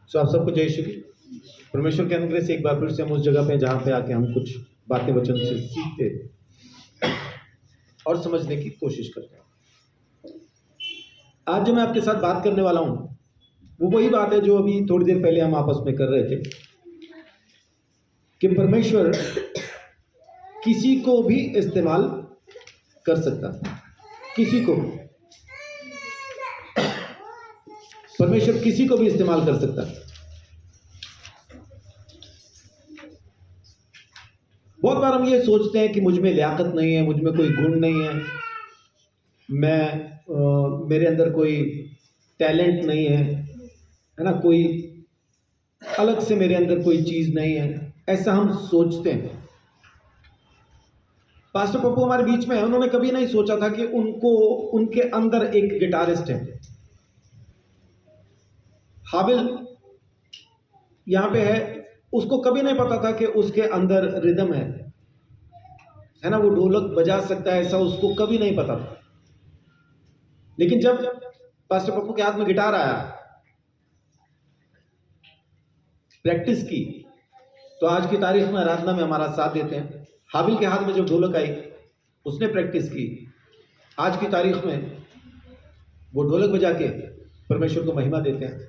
सो आप सबको जय श्री कृष्ण। परमेश्वर के अनुग्रह से एक बार फिर से हम उस जगह पे जहाँ पे आके हम कुछ बातें वचन से सीखते और समझने की कोशिश करते हैं। आज जो मैं आपके साथ बात करने वाला हूँ वो वही बात है जो अभी थोड़ी देर पहले हम आपस में कर रहे थे कि परमेश्वर किसी को भी इस्तेमाल कर सकता है। किसी को भी परमेश्वर किसी को भी इस्तेमाल कर सकता है। बहुत बार हम ये सोचते हैं कि मुझ में लियाकत नहीं है, मुझ में कोई गुण नहीं है, मेरे अंदर कोई टैलेंट नहीं है ना, कोई अलग से मेरे अंदर कोई चीज नहीं है, ऐसा हम सोचते हैं। पास्टर पप्पू हमारे बीच में है, उन्होंने कभी नहीं सोचा था कि उनके अंदर एक गिटारिस्ट है। हाबिल यहाँ पे है, उसको कभी नहीं पता था कि उसके अंदर रिदम है ना, वो ढोलक बजा सकता है, ऐसा उसको कभी नहीं पता था। लेकिन जब पास्टर पप्पू के हाथ में गिटार आया, प्रैक्टिस की, तो आज की तारीख में आराधना में हमारा साथ देते हैं। हाबिल के हाथ में जब ढोलक आई, उसने प्रैक्टिस की, आज की तारीख में वो ढोलक बजा के परमेश्वर को महिमा देते हैं।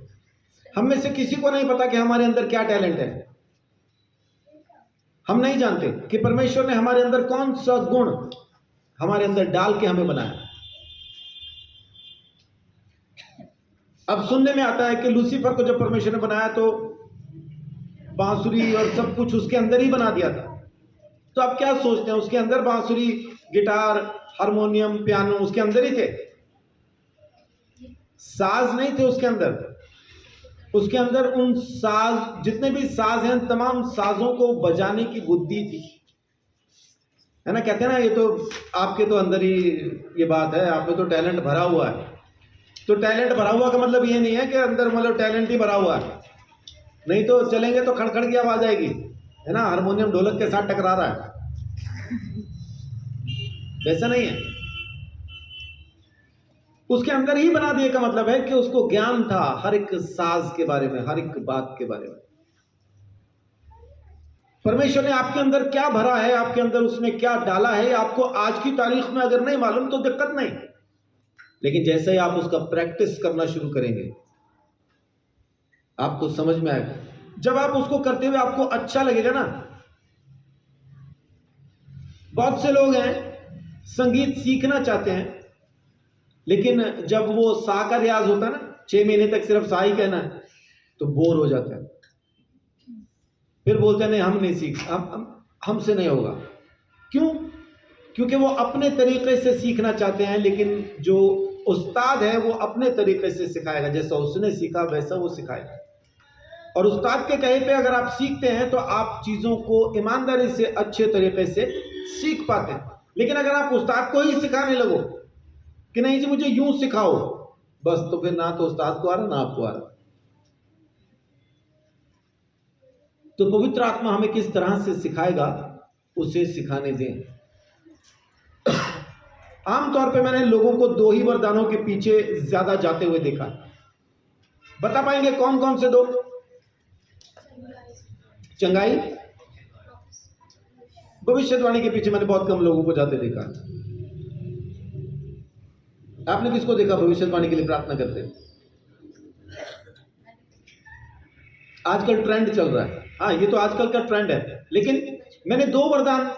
हम में से किसी को नहीं पता कि हमारे अंदर क्या टैलेंट है। हम नहीं जानते कि परमेश्वर ने हमारे अंदर कौन सा गुण हमारे अंदर डाल के हमें बनाया। अब सुनने में आता है कि लूसीफर को जब परमेश्वर ने बनाया तो बांसुरी और सब कुछ उसके अंदर ही बना दिया था। तो आप क्या सोचते हैं, उसके अंदर बांसुरी, गिटार, हारमोनियम, पियानो उसके अंदर ही थे? साज नहीं थे उसके अंदर। उसके अंदर उन साज, जितने भी साज हैं, तमाम साजों को बजाने की बुद्धि थी, है ना। कहते हैं ना, ये तो आपके तो अंदर ही ये बात है, आप में तो टैलेंट भरा हुआ है। तो टैलेंट भरा हुआ का मतलब ये नहीं है कि अंदर मतलब टैलेंट ही भरा हुआ है, नहीं तो चलेंगे तो खड़खड़ की आवाज आएगी, है ना। हारमोनियम ढोलक के साथ टकरा रहा है, वैसा नहीं है। उसके अंदर ही बना दिए का मतलब है कि उसको ज्ञान था हर एक साज के बारे में, हर एक बात के बारे में। परमेश्वर ने आपके अंदर क्या भरा है, आपके अंदर उसने क्या डाला है, आपको आज की तारीख में अगर नहीं मालूम तो दिक्कत नहीं, लेकिन जैसे ही आप उसका प्रैक्टिस करना शुरू करेंगे आपको समझ में आएगा। जब आप उसको करते हुए आपको अच्छा लगेगा ना। बहुत से लोग हैं संगीत सीखना चाहते हैं, लेकिन जब वो सा का रियाज होता है ना, 6 महीने तक सिर्फ सा ही कहना है, तो बोर हो जाता है। फिर बोलते हैं नहीं हम नहीं सीख, हमसे नहीं होगा। क्यों? क्योंकि वो अपने तरीके से सीखना चाहते हैं, लेकिन जो उस्ताद है वो अपने तरीके से सिखाएगा, जैसा उसने सीखा वैसा वो सिखाएगा। और उस्ताद के कहे पे अगर आप सीखते हैं तो आप चीजों को ईमानदारी से अच्छे तरीके से सीख पाते हैं। लेकिन अगर आप उस्ताद को ही सिखाने लगो कि नहीं जी मुझे यूं सिखाओ बस, तो फिर ना तो उस्ताद को आ रहा ना आपको आ रहा। तो पवित्र आत्मा हमें किस तरह से सिखाएगा, उसे सिखाने दें। आमतौर पे मैंने लोगों को 2 ही वरदानों के पीछे ज्यादा जाते हुए देखा। बता पाएंगे कौन कौन से 2? चंगाई, भविष्यवाणी के पीछे मैंने बहुत कम लोगों को जाते देखा। आपने किसको देखा भविष्यवाणी के लिए प्रार्थना करते? आजकल ट्रेंड चल रहा है, हाँ ये तो आजकल का ट्रेंड है। लेकिन मैंने 2 वरदान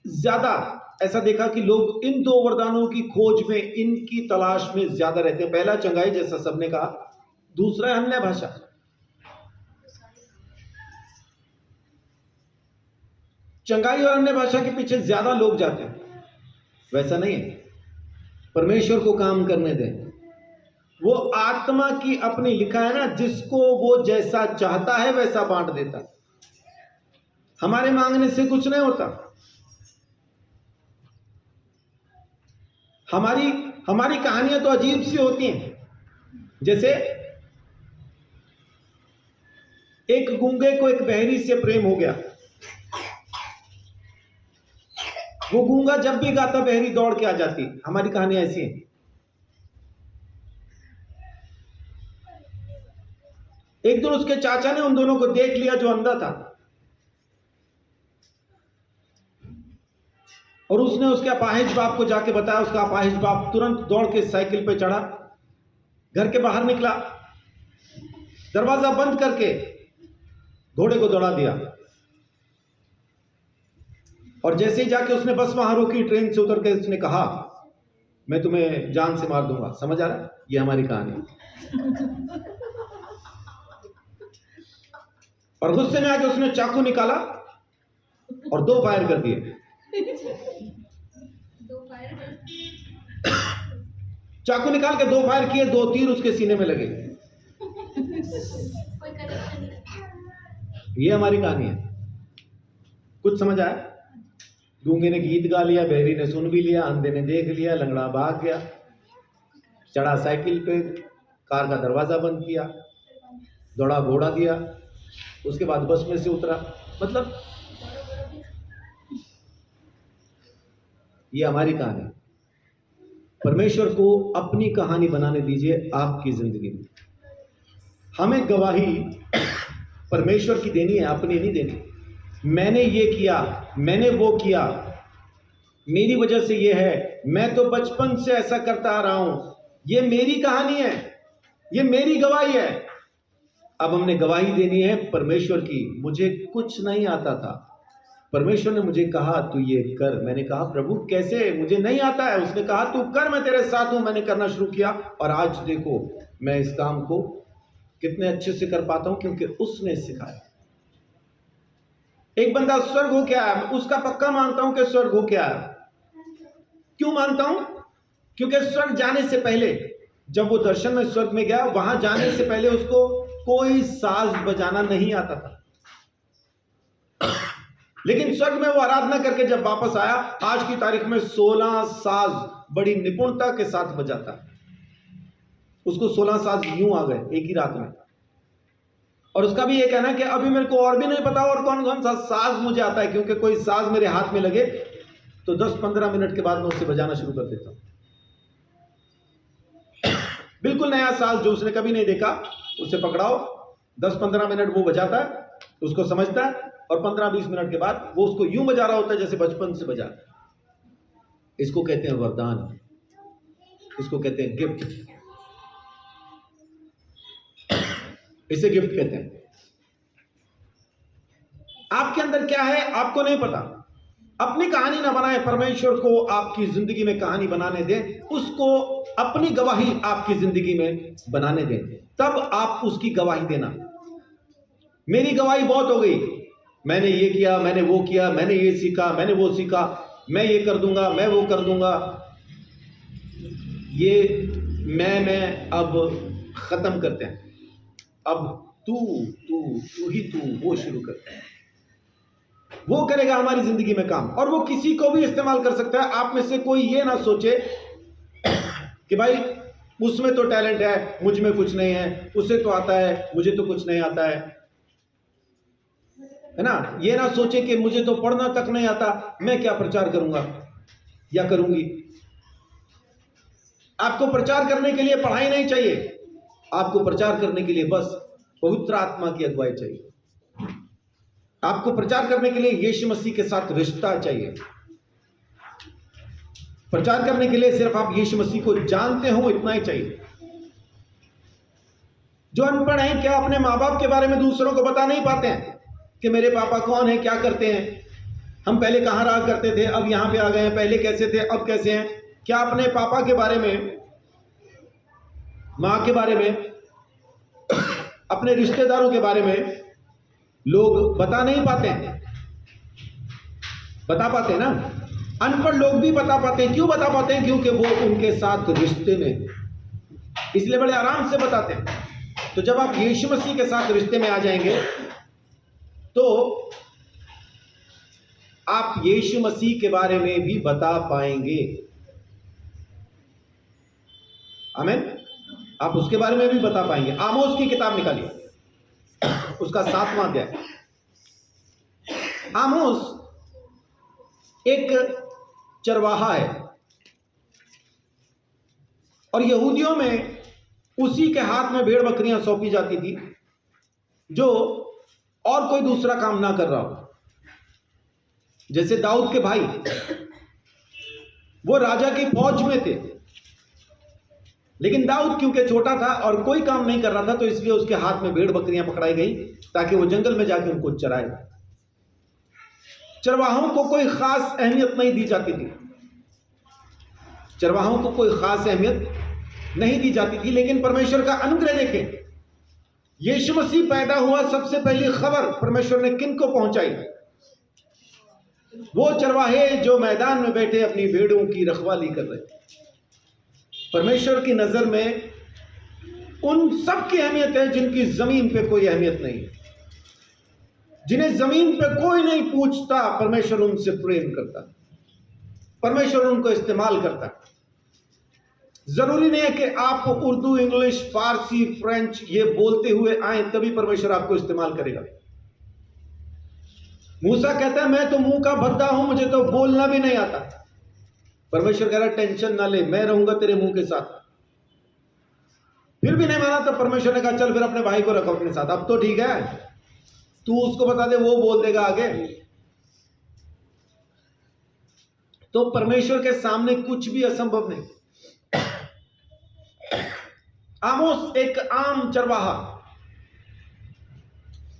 ज्यादा ऐसा देखा कि लोग इन 2 वरदानों की खोज में, इनकी तलाश में ज्यादा रहते हैं। पहला चंगाई, जैसा सबने कहा। दूसरा है अन्य भाषा। चंगाई और अन्य भाषा के पीछे ज्यादा लोग जाते हैं, वैसा नहीं है। परमेश्वर को काम करने दें। वो आत्मा की अपनी, लिखा है ना, जिसको वो जैसा चाहता है वैसा बांट देता। हमारे मांगने से कुछ नहीं होता। हमारी कहानियां तो अजीब सी होती हैं। जैसे एक गूंगे को एक बहरी से प्रेम हो गया। वो गूंगा जब भी गाता बहरी दौड़ के आ जाती। हमारी कहानी ऐसी है। एक दिन उसके चाचा ने उन दोनों को देख लिया जो अंधा था, और उसने उसके अपाहिज बाप को जाके बताया। उसका अपाहिज बाप तुरंत दौड़ के साइकिल पे चढ़ा, घर के बाहर निकला, दरवाजा बंद करके घोड़े को दौड़ा दिया, और जैसे ही जाके उसने बस वहां रोकी, ट्रेन से उतर के उसने कहा, मैं तुम्हें जान से मार दूंगा। समझ आ रहा है? ये हमारी कहानी है। और गुस्से में आके उसने चाकू निकाला और 2 फायर कर दिए। चाकू निकाल के 2 फायर किए, 2 तीर उसके सीने में लगे। ये हमारी कहानी है। कुछ समझ आया? गूंगे ने गीत गा लिया, बहरी ने सुन भी लिया, अंधे ने देख लिया, लंगड़ा भाग गया, चढ़ा साइकिल पे, कार का दरवाजा बंद किया, दौड़ा घोड़ा दिया, उसके बाद बस में से उतरा। मतलब ये हमारी कहानी। परमेश्वर को अपनी कहानी बनाने दीजिए आपकी जिंदगी में। हमें गवाही परमेश्वर की देनी है, अपनी नहीं देनी। मैंने ये किया, मैंने वो किया, मेरी वजह से ये है, मैं तो बचपन से ऐसा करता आ रहा हूं, ये मेरी कहानी है, ये मेरी गवाही है। अब हमने गवाही देनी है परमेश्वर की। मुझे कुछ नहीं आता था, परमेश्वर ने मुझे कहा तू ये कर। मैंने कहा प्रभु कैसे, मुझे नहीं आता है। उसने कहा तू कर, मैं तेरे साथ हूं। मैंने करना शुरू किया और आज देखो मैं इस काम को कितने अच्छे से कर पाता हूं, क्योंकि उसने सिखाया। एक बंदा स्वर्ग हो क्या है, उसका पक्का मानता हूं कि स्वर्ग हो क्या है। क्यों मानता हूं? क्योंकि स्वर्ग जाने से पहले, जब वो दर्शन में स्वर्ग में गया, वहां जाने से पहले उसको कोई साज बजाना नहीं आता था। लेकिन स्वर्ग में वो आराधना करके जब वापस आया, आज की तारीख में 16 साज बड़ी निपुणता के साथ बजाता है। उसको 16 साज यूं आ गए एक ही रात में। और उसका भी ये कहना है कि अभी मेरे को और भी नहीं पता और कौन कौन सा साज मुझे आता है, क्योंकि कोई साज मेरे हाथ में लगे तो 10-15 मिनट के बाद मैं उसे बजाना शुरू कर देता हूं। बिल्कुल नया साज जो उसने कभी नहीं देखा, उसे पकड़ाओ, 10-15 मिनट वो बजाता है, उसको समझता है, और 15-20 मिनट के बाद वो उसको यूं बजा रहा होता है जैसे बचपन से बजा। इसको कहते हैं वरदान, इसको कहते हैं गिफ्ट, इसे गिफ्ट कहते हैं। आपके अंदर क्या है आपको नहीं पता। अपनी कहानी ना बनाएं, परमेश्वर को आपकी जिंदगी में कहानी बनाने दें, उसको अपनी गवाही आपकी जिंदगी में बनाने दें, तब आप उसकी गवाही देना। मेरी गवाही बहुत हो गई, मैंने ये किया, मैंने वो किया, मैंने ये सीखा, मैंने वो सीखा, मैं ये कर दूंगा, मैं वो कर दूंगा, ये मैं अब खत्म करते हैं। अब तू ही तू वो शुरू करते हैं। वो करेगा हमारी जिंदगी में काम, और वो किसी को भी इस्तेमाल कर सकता है। आप में से कोई ये ना सोचे कि भाई उसमें तो टैलेंट है, मुझ में कुछ नहीं है, उसे तो आता है, मुझे तो कुछ नहीं आता है ना। ये ना सोचे कि मुझे तो पढ़ना तक नहीं आता, मैं क्या प्रचार करूंगा या करूंगी। आपको प्रचार करने के लिए पढ़ाई नहीं चाहिए, आपको प्रचार करने के लिए बस पवित्र आत्मा की अगुवाई चाहिए। आपको प्रचार करने के लिए यीशु मसीह के साथ रिश्ता चाहिए। प्रचार करने के लिए सिर्फ आप यीशु मसीह को जानते हो, इतना ही चाहिए। जो अनपढ़ हैं, क्या अपने माँ बाप के बारे में दूसरों को बता नहीं पाते हैं कि मेरे पापा कौन है, क्या करते हैं, हम पहले कहां रहा करते थे, अब यहां पे आ गए हैं, पहले कैसे थे, अब कैसे हैं। क्या अपने पापा के बारे में, माँ के बारे में, अपने रिश्तेदारों के बारे में लोग बता नहीं पाते हैं? बता पाते हैं ना। अनपढ़ लोग भी बता पाते हैं। क्यों बता पाते हैं? क्योंकि वो उनके साथ रिश्ते में, इसलिए बड़े आराम से बताते हैं। तो जब आप यीशु मसीह के साथ रिश्ते में आ जाएंगे तो आप यीशु मसीह के बारे में भी बता पाएंगे। आमीन। आप उसके बारे में भी बता पाएंगे। आमोस की किताब निकालिए, उसका 7वां अध्याय। आमोस एक चरवाहा है, और यहूदियों में उसी के हाथ में भेड़ बकरियां सौंपी जाती थी, जो और कोई दूसरा काम ना कर रहा हो। जैसे दाऊद के भाई, वो राजा की फौज में थे, लेकिन दाऊद क्योंकि छोटा था और कोई काम नहीं कर रहा था, तो इसलिए उसके हाथ में भेड़ बकरियां पकड़ाई गई ताकि वो जंगल में जाके उनको चराए। चरवाहों को कोई खास अहमियत नहीं दी जाती थी, चरवाहों को कोई खास अहमियत नहीं दी जाती थी। लेकिन परमेश्वर का अनुग्रह देखें, यीशु मसीह पैदा हुआ, सबसे पहली खबर परमेश्वर ने किन को पहुंचाई? वो चरवाहे जो मैदान में बैठे अपनी भेड़ों की रखवाली कर रहे। परमेश्वर की नजर में उन सब की अहमियत है जिनकी जमीन पे कोई अहमियत नहीं, जिन्हें जमीन पे कोई नहीं पूछता। परमेश्वर उनसे प्रेम करता, परमेश्वर उनको इस्तेमाल करता। जरूरी नहीं है कि आप उर्दू, इंग्लिश, फारसी, फ्रेंच ये बोलते हुए आए तभी परमेश्वर आपको इस्तेमाल करेगा। मूसा कहता है मैं तो मुंह का भद्दा हूं, मुझे तो बोलना भी नहीं आता। परमेश्वर कह रहा टेंशन ना ले, मैं रहूंगा तेरे मुंह के साथ। फिर भी नहीं माना, तो परमेश्वर ने कहा चल फिर अपने भाई को रखो अपने साथ। अब तो ठीक है, तू उसको बता दे, वो बोल देगा आगे। तो परमेश्वर के सामने कुछ भी असंभव नहीं। आमोस एक आम चरवाहा,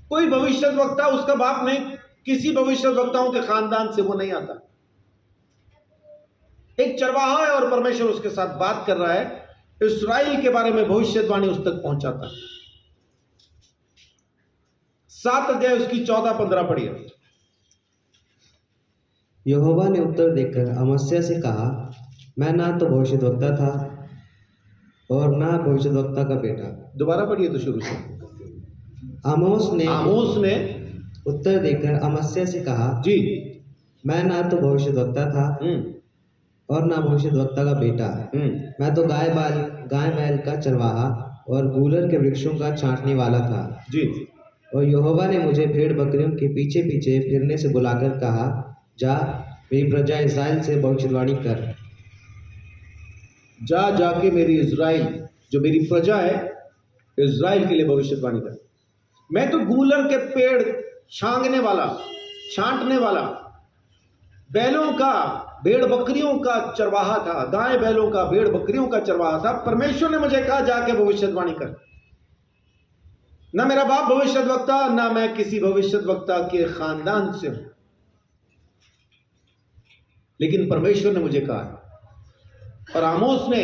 कोई भविष्यद्वक्ता उसका बाप नहीं, किसी भविष्यद्वक्ताओं के खानदान से वो नहीं आता। एक चरवाहा है और परमेश्वर उसके साथ बात कर रहा है, इस्राएल के बारे में भविष्यवाणी उस तक पहुंचाता। 7 अध्याय उसकी 14-15 पढ़िए। यहोवा ने उत्तर देकर अमस्या से कहा, मैं ना तो भविष्यद्वक्ता था और ना भविष्यद्वक्ता का बेटा। दोबारा पढ़िए तो शुरू से। आमोस ने उत्तर देकर अमस्या से कहा, जी, मैं ना तो भविष्यद्वक्ता था और ना भविष्यद्वक्ता का बेटा। मैं तो गाय बैल का चरवाहा और गूलर के वृक्षों का छांटने वाला था जी। और यहोवा ने मुझे भेड़ बकरियों के पीछे पीछे फिरने से बुलाकर कहा, जा मेरी प्रजा इस्राएल से भविष्यवाणी कर। जाके मेरी इस्राएल, जो मेरी प्रजा है, इस्राएल के लिए भविष्यवाणी कर। मैं तो गूलर के पेड़ छांटने वाला, बैलों का, भेड़ बकरियों का चरवाहा था, गाय बैलों का, भेड़ बकरियों का चरवाहा था। परमेश्वर ने मुझे कहा जाके भविष्यवाणी कर। ना मेरा बाप भविष्यद्वक्ता, ना मैं किसी भविष्यद्वक्ता के खानदान से हूं, लेकिन परमेश्वर ने मुझे कहा। और आमोस ने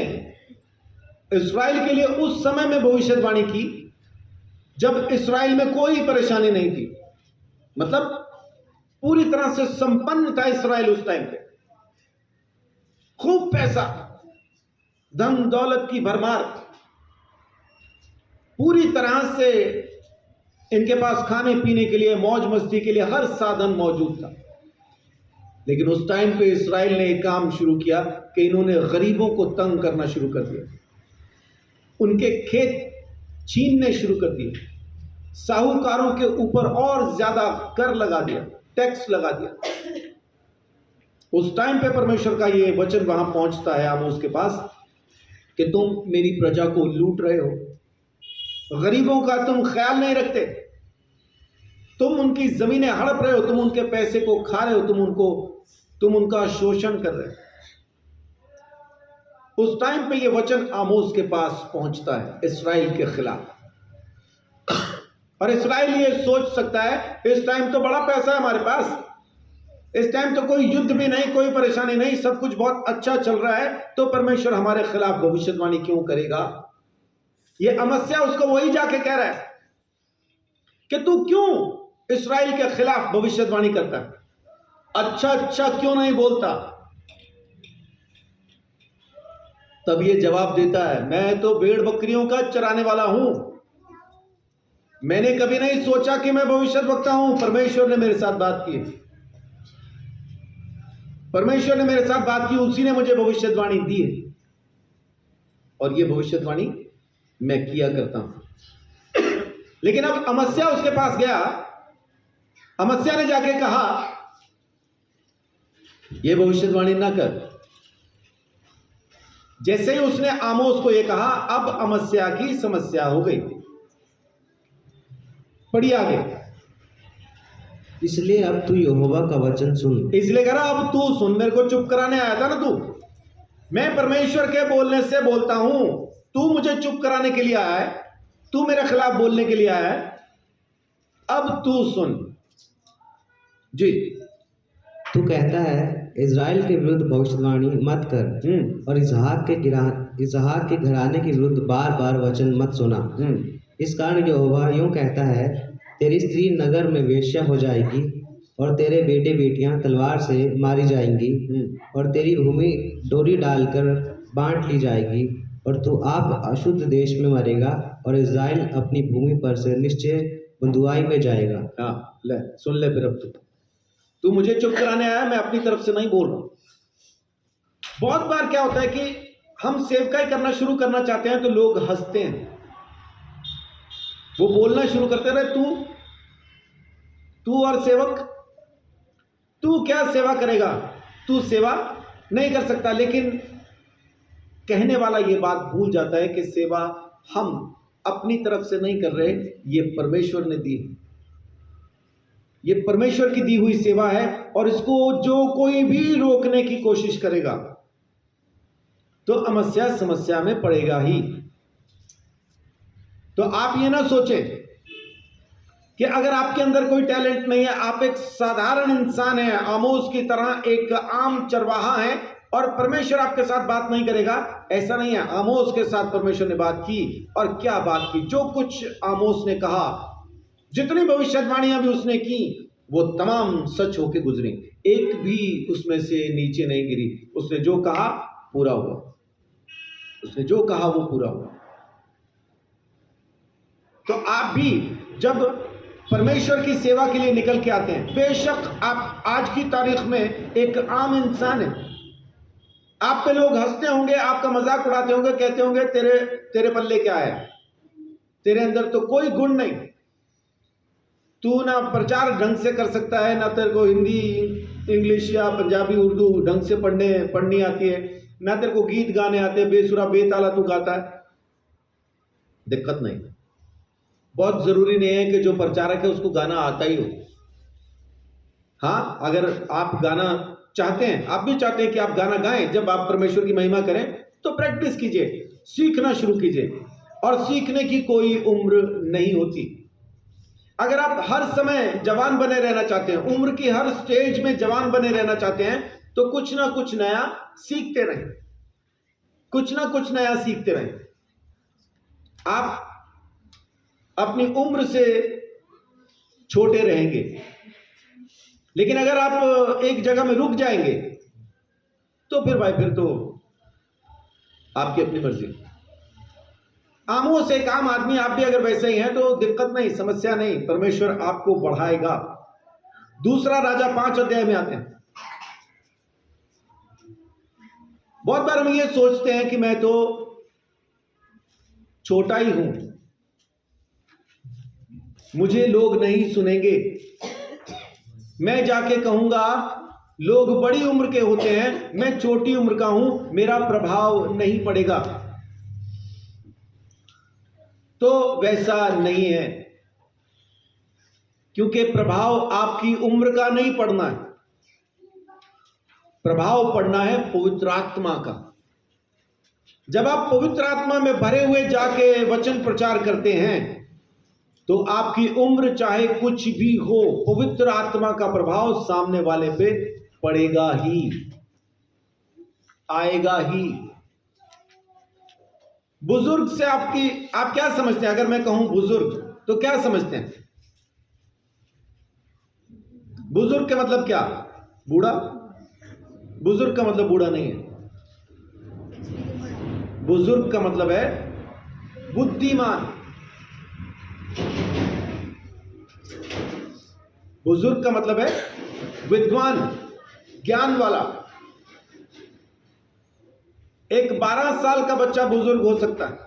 इस्राएल के लिए उस समय में भविष्यवाणी की जब इस्राएल में कोई परेशानी नहीं थी, मतलब पूरी तरह से संपन्न था इस्राएल उस टाइम पे। खूब पैसा, धन दौलत की भरमार, पूरी तरह से इनके पास खाने पीने के लिए, मौज मस्ती के लिए हर साधन मौजूद था। लेकिन उस टाइम पे इस्राएल ने एक काम शुरू किया कि इन्होंने गरीबों को तंग करना शुरू कर दिया, उनके खेत छीनने शुरू कर दिए, साहूकारों के ऊपर और ज्यादा कर लगा दिया, टैक्स लगा दिया। उस टाइम पे परमेश्वर का ये वचन वहां पहुंचता है आमोस के पास कि तुम मेरी प्रजा को लूट रहे हो, गरीबों का तुम ख्याल नहीं रखते, तुम उनकी जमीनें हड़प रहे हो, तुम उनके पैसे को खा रहे हो, तुम उनका शोषण कर रहे हो। उस टाइम पे ये वचन आमोस के पास पहुंचता है इस्राएल के खिलाफ। और इस्राएल ये सोच सकता है इस टाइम तो बड़ा पैसा है हमारे पास, इस टाइम तो कोई युद्ध भी नहीं, कोई परेशानी नहीं, सब कुछ बहुत अच्छा चल रहा है, तो परमेश्वर हमारे खिलाफ भविष्यवाणी क्यों करेगा? ये अमस्या उसको वही जाके कह रहा है कि तू क्यों इस्राएल के खिलाफ भविष्यवाणी करता है, अच्छा क्यों नहीं बोलता? तब ये जवाब देता है, मैं तो भेड़ बकरियों का चराने वाला हूं, मैंने कभी नहीं सोचा कि मैं भविष्यद्वक्ता हूं। परमेश्वर ने मेरे साथ बात की, परमेश्वर ने मेरे साथ बात की, उसी ने मुझे भविष्यवाणी दी है और ये भविष्यवाणी मैं किया करता हूं। लेकिन अब अमस्या उसके पास गया, अमस्या ने जाके कहा ये भविष्यवाणी ना कर। जैसे ही उसने आमोस को ये कहा, अब अमस्या की समस्या हो गई। पढ़िए आगे। इसलिए अब तू यहोवा का वचन सुन। इसलिए कह रहा अब तू सुन, मेरे को चुप कराने आया था ना तू, मैं परमेश्वर के बोलने से बोलता हूं, तू मुझे चुप कराने के लिए आया है, तू मेरे खिलाफ बोलने के लिए आया है, अब तू सुन जी। तू कहता है इज़राइल के विरुद्ध भविष्यवाणी मत कर और इसहाक के घराने के विरुद्ध बार बार वचन मत सुना। इस कारण यहोवा यूं कहता है, तेरी स्त्री नगर में वेश्या हो जाएगी और तेरे बेटे बेटियां तलवार से मारी जाएंगी और तेरी भूमि डोरी डालकर बांट ली जाएगी और तू आप अशुद्ध देश में मरेगा और इज़राइल अपनी भूमि पर से निश्चय बंधुआई में जाएगा। हाँ ले सुन ले, फिर अब तू मुझे चुप कराने आया, मैं अपनी तरफ से नहीं बोल रहा हूं। बहुत बार क्या होता है कि हम सेवकाई करना शुरू करना चाहते हैं तो लोग हंसते हैं, वो बोलना शुरू करते रहे, तू और सेवक, तू क्या सेवा करेगा, तू सेवा नहीं कर सकता। लेकिन कहने वाला ये बात भूल जाता है कि सेवा हम अपनी तरफ से नहीं कर रहे, ये परमेश्वर ने दी, ये परमेश्वर की दी हुई सेवा है और इसको जो कोई भी रोकने की कोशिश करेगा तो समस्या में पड़ेगा ही। तो आप ये ना सोचें कि अगर आपके अंदर कोई टैलेंट नहीं है, आप एक साधारण इंसान हैं, आमोस की तरह एक आम चरवाहा है और परमेश्वर आपके साथ बात नहीं करेगा, ऐसा नहीं है। आमोस के साथ परमेश्वर ने बात की, और क्या बात की, जो कुछ आमोस ने कहा, जितनी भविष्यवाणियां भी उसने की, वो तमाम सच होके गुजरी, एक भी उसमें से नीचे नहीं गिरी। उसने जो कहा पूरा हुआ, उसने जो कहा वो पूरा हुआ। तो आप भी जब परमेश्वर की सेवा के लिए निकल के आते हैं, बेशक आप आज की तारीख में एक आम इंसान हैं, आप पे लोग हंसते होंगे, आपका मजाक उड़ाते होंगे, कहते होंगे तेरे पल्ले क्या है, तेरे अंदर तो कोई गुण नहीं, तू ना प्रचार ढंग से कर सकता है, ना तेरे को हिंदी इंग्लिश या पंजाबी उर्दू ढंग से पढ़नी आती है, ना तेरे को गीत गाने आते हैं, बेसुरा बेताला तू गाता है। दिक्कत नहीं, बहुत जरूरी नहीं है कि जो प्रचारक है उसको गाना आता ही हो। हाँ, अगर आप गाना चाहते हैं, आप भी चाहते हैं कि आप गाना गाएं, जब आप परमेश्वर की महिमा करें तो प्रैक्टिस कीजिए, सीखना शुरू कीजिए, और सीखने की कोई उम्र नहीं होती। अगर आप हर समय जवान बने रहना चाहते हैं, उम्र की हर स्टेज में जवान बने रहना चाहते हैं, तो कुछ ना कुछ नया सीखते रहें, कुछ ना कुछ नया सीखते रहें। आप अपनी उम्र से छोटे रहेंगे, लेकिन अगर आप एक जगह में रुक जाएंगे तो फिर भाई फिर तो आपकी अपनी मर्जी। आमोस एक आम आदमी, आप भी अगर वैसे ही हैं तो दिक्कत नहीं, समस्या नहीं, परमेश्वर आपको बढ़ाएगा। दूसरा राजा 5 अध्याय में आते हैं। बहुत बार हम ये सोचते हैं कि मैं तो छोटा ही हूं, मुझे लोग नहीं सुनेंगे, मैं जाके कहूंगा लोग बड़ी उम्र के होते हैं, मैं छोटी उम्र का हूं, मेरा प्रभाव नहीं पड़ेगा। तो वैसा नहीं है, क्योंकि प्रभाव आपकी उम्र का नहीं पड़ना है, प्रभाव पड़ना है पवित्र आत्मा का। जब आप पवित्र आत्मा में भरे हुए जाके वचन प्रचार करते हैं तो आपकी उम्र चाहे कुछ भी हो, पवित्र आत्मा का प्रभाव सामने वाले पे पड़ेगा ही, आएगा ही। बुजुर्ग से आप क्या समझते हैं? अगर मैं कहूं बुजुर्ग तो क्या समझते हैं? बुजुर्ग का मतलब क्या? बूढ़ा? बुजुर्ग का मतलब बूढ़ा नहीं है, बुजुर्ग का मतलब है बुद्धिमान। बुजुर्ग का मतलब है विद्वान, ज्ञान वाला। एक 12 साल का बच्चा बुजुर्ग हो सकता है,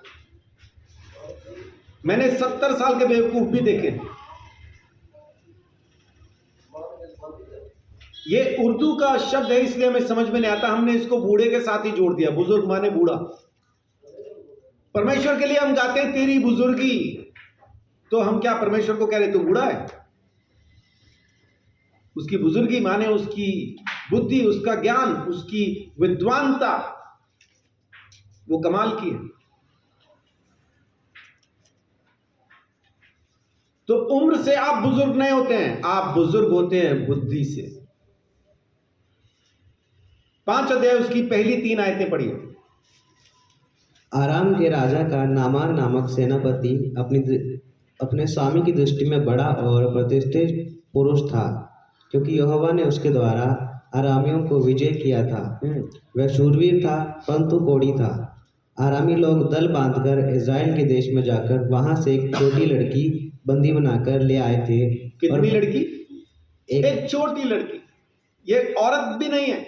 मैंने 70 साल के बेवकूफ भी देखे। ये उर्दू का शब्द है इसलिए हमें समझ में नहीं आता, हमने इसको बूढ़े के साथ ही जोड़ दिया, बुजुर्ग माने बूढ़ा। परमेश्वर के लिए हम गाते हैं तेरी बुजुर्गी, तो हम क्या परमेश्वर को कह रहे तू बूढ़ा है? उसकी बुजुर्गी माने उसकी बुद्धि, उसका ज्ञान, उसकी विद्वानता वो कमाल की है। तो उम्र से आप बुजुर्ग नहीं होते हैं, आप बुजुर्ग होते हैं बुद्धि से। 5 अध्याय उसकी पहली 3 आयतें पढ़िए। आराम के राजा का नामान नामक सेनापति अपने स्वामी की दृष्टि में बड़ा और प्रतिष्ठित पुरुष था, क्योंकि यहोवा ने उसके द्वारा आरामियों को विजय किया था। वह शूरवीर था परंतु कोढ़ी था। आरामी लोग दल बांधकर इज़राइल के देश में जाकर वहां से एक छोटी लड़की बंदी बनाकर ले आए थे। कितनी लड़की? एक छोटी लड़की, ये औरत भी नहीं है,